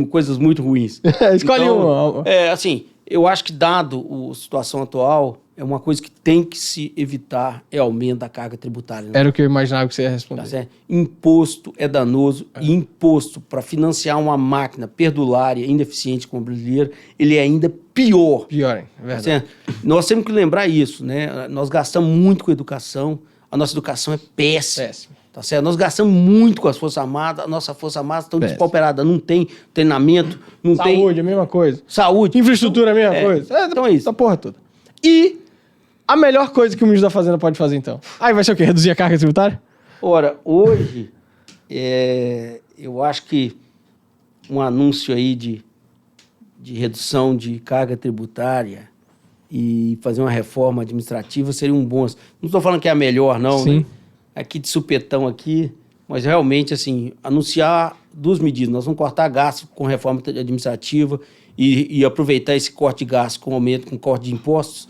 coisas muito ruins. Escolhe uma. Assim, eu acho que dado a situação atual, é uma coisa que tem que se evitar, é aumento da carga tributária. Né? Era o que eu imaginava que você ia responder. Tá certo? Imposto é danoso e imposto para financiar uma máquina perdulária, ineficiente como a brasileira, ele é ainda pior. Pior, hein? É Tá verdade. certo? Nós temos que lembrar isso, né? Nós gastamos muito com educação, a nossa educação é péssima. Péssimo. Tá certo? Nós gastamos muito com as Forças Armadas, a nossa Força Armada está Péssimo. despauperadas, não tem treinamento, não tem Saúde, a mesma coisa. saúde. Infraestrutura, a mesma coisa. Então é isso. Essa porra toda. E a melhor coisa que o ministro da Fazenda pode fazer, então? Aí vai ser o quê? Reduzir a carga tributária? Ora, hoje, eu acho que um anúncio aí de redução de carga tributária e fazer uma reforma administrativa seriam bons. Não estou falando que é a melhor, não, Sim. né? Aqui de supetão aqui, mas realmente, assim, anunciar duas medidas. Nós vamos cortar gasto com reforma administrativa e aproveitar esse corte de gasto com aumento, com corte de impostos,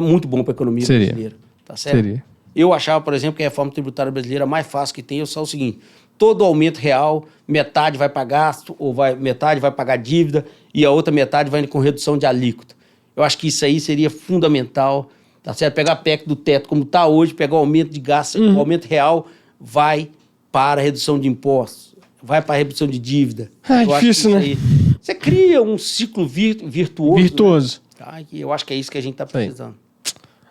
muito bom para a economia Seria. brasileira. Tá certo? Seria. Eu achava, por exemplo, que a reforma tributária brasileira mais fácil que tem é só o seguinte: todo aumento real, metade vai para gasto, metade vai pagar dívida e a outra metade vai com redução de alíquota. Eu acho que isso aí seria fundamental, tá certo? Pegar a PEC do teto como está hoje, pegar o aumento de gasto, o aumento real vai para a redução de impostos, vai para a redução de dívida. É Eu acho difícil, que né? isso aí- Você cria um ciclo virtuoso. Virtuoso. Né? Tá? E eu acho que é isso que a gente está aí. precisando.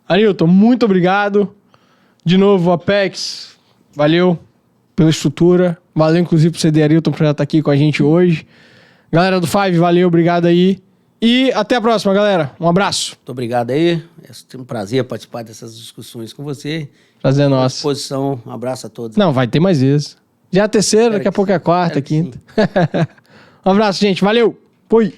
Arilton, muito obrigado. De novo, Apex, valeu pela estrutura. Valeu, inclusive, por CD Arilton, por já estar aqui com a gente hoje. Galera do Five, valeu, obrigado aí. E até a próxima, galera. Um abraço. Muito obrigado aí. É um prazer participar dessas discussões com você. Prazer é À nosso. disposição. Um abraço a todos. Não, vai ter mais vezes. Já é a terceira, Espero daqui a que pouco é a sim. quarta, Espero que quinta. Um abraço, gente. Valeu. Fui.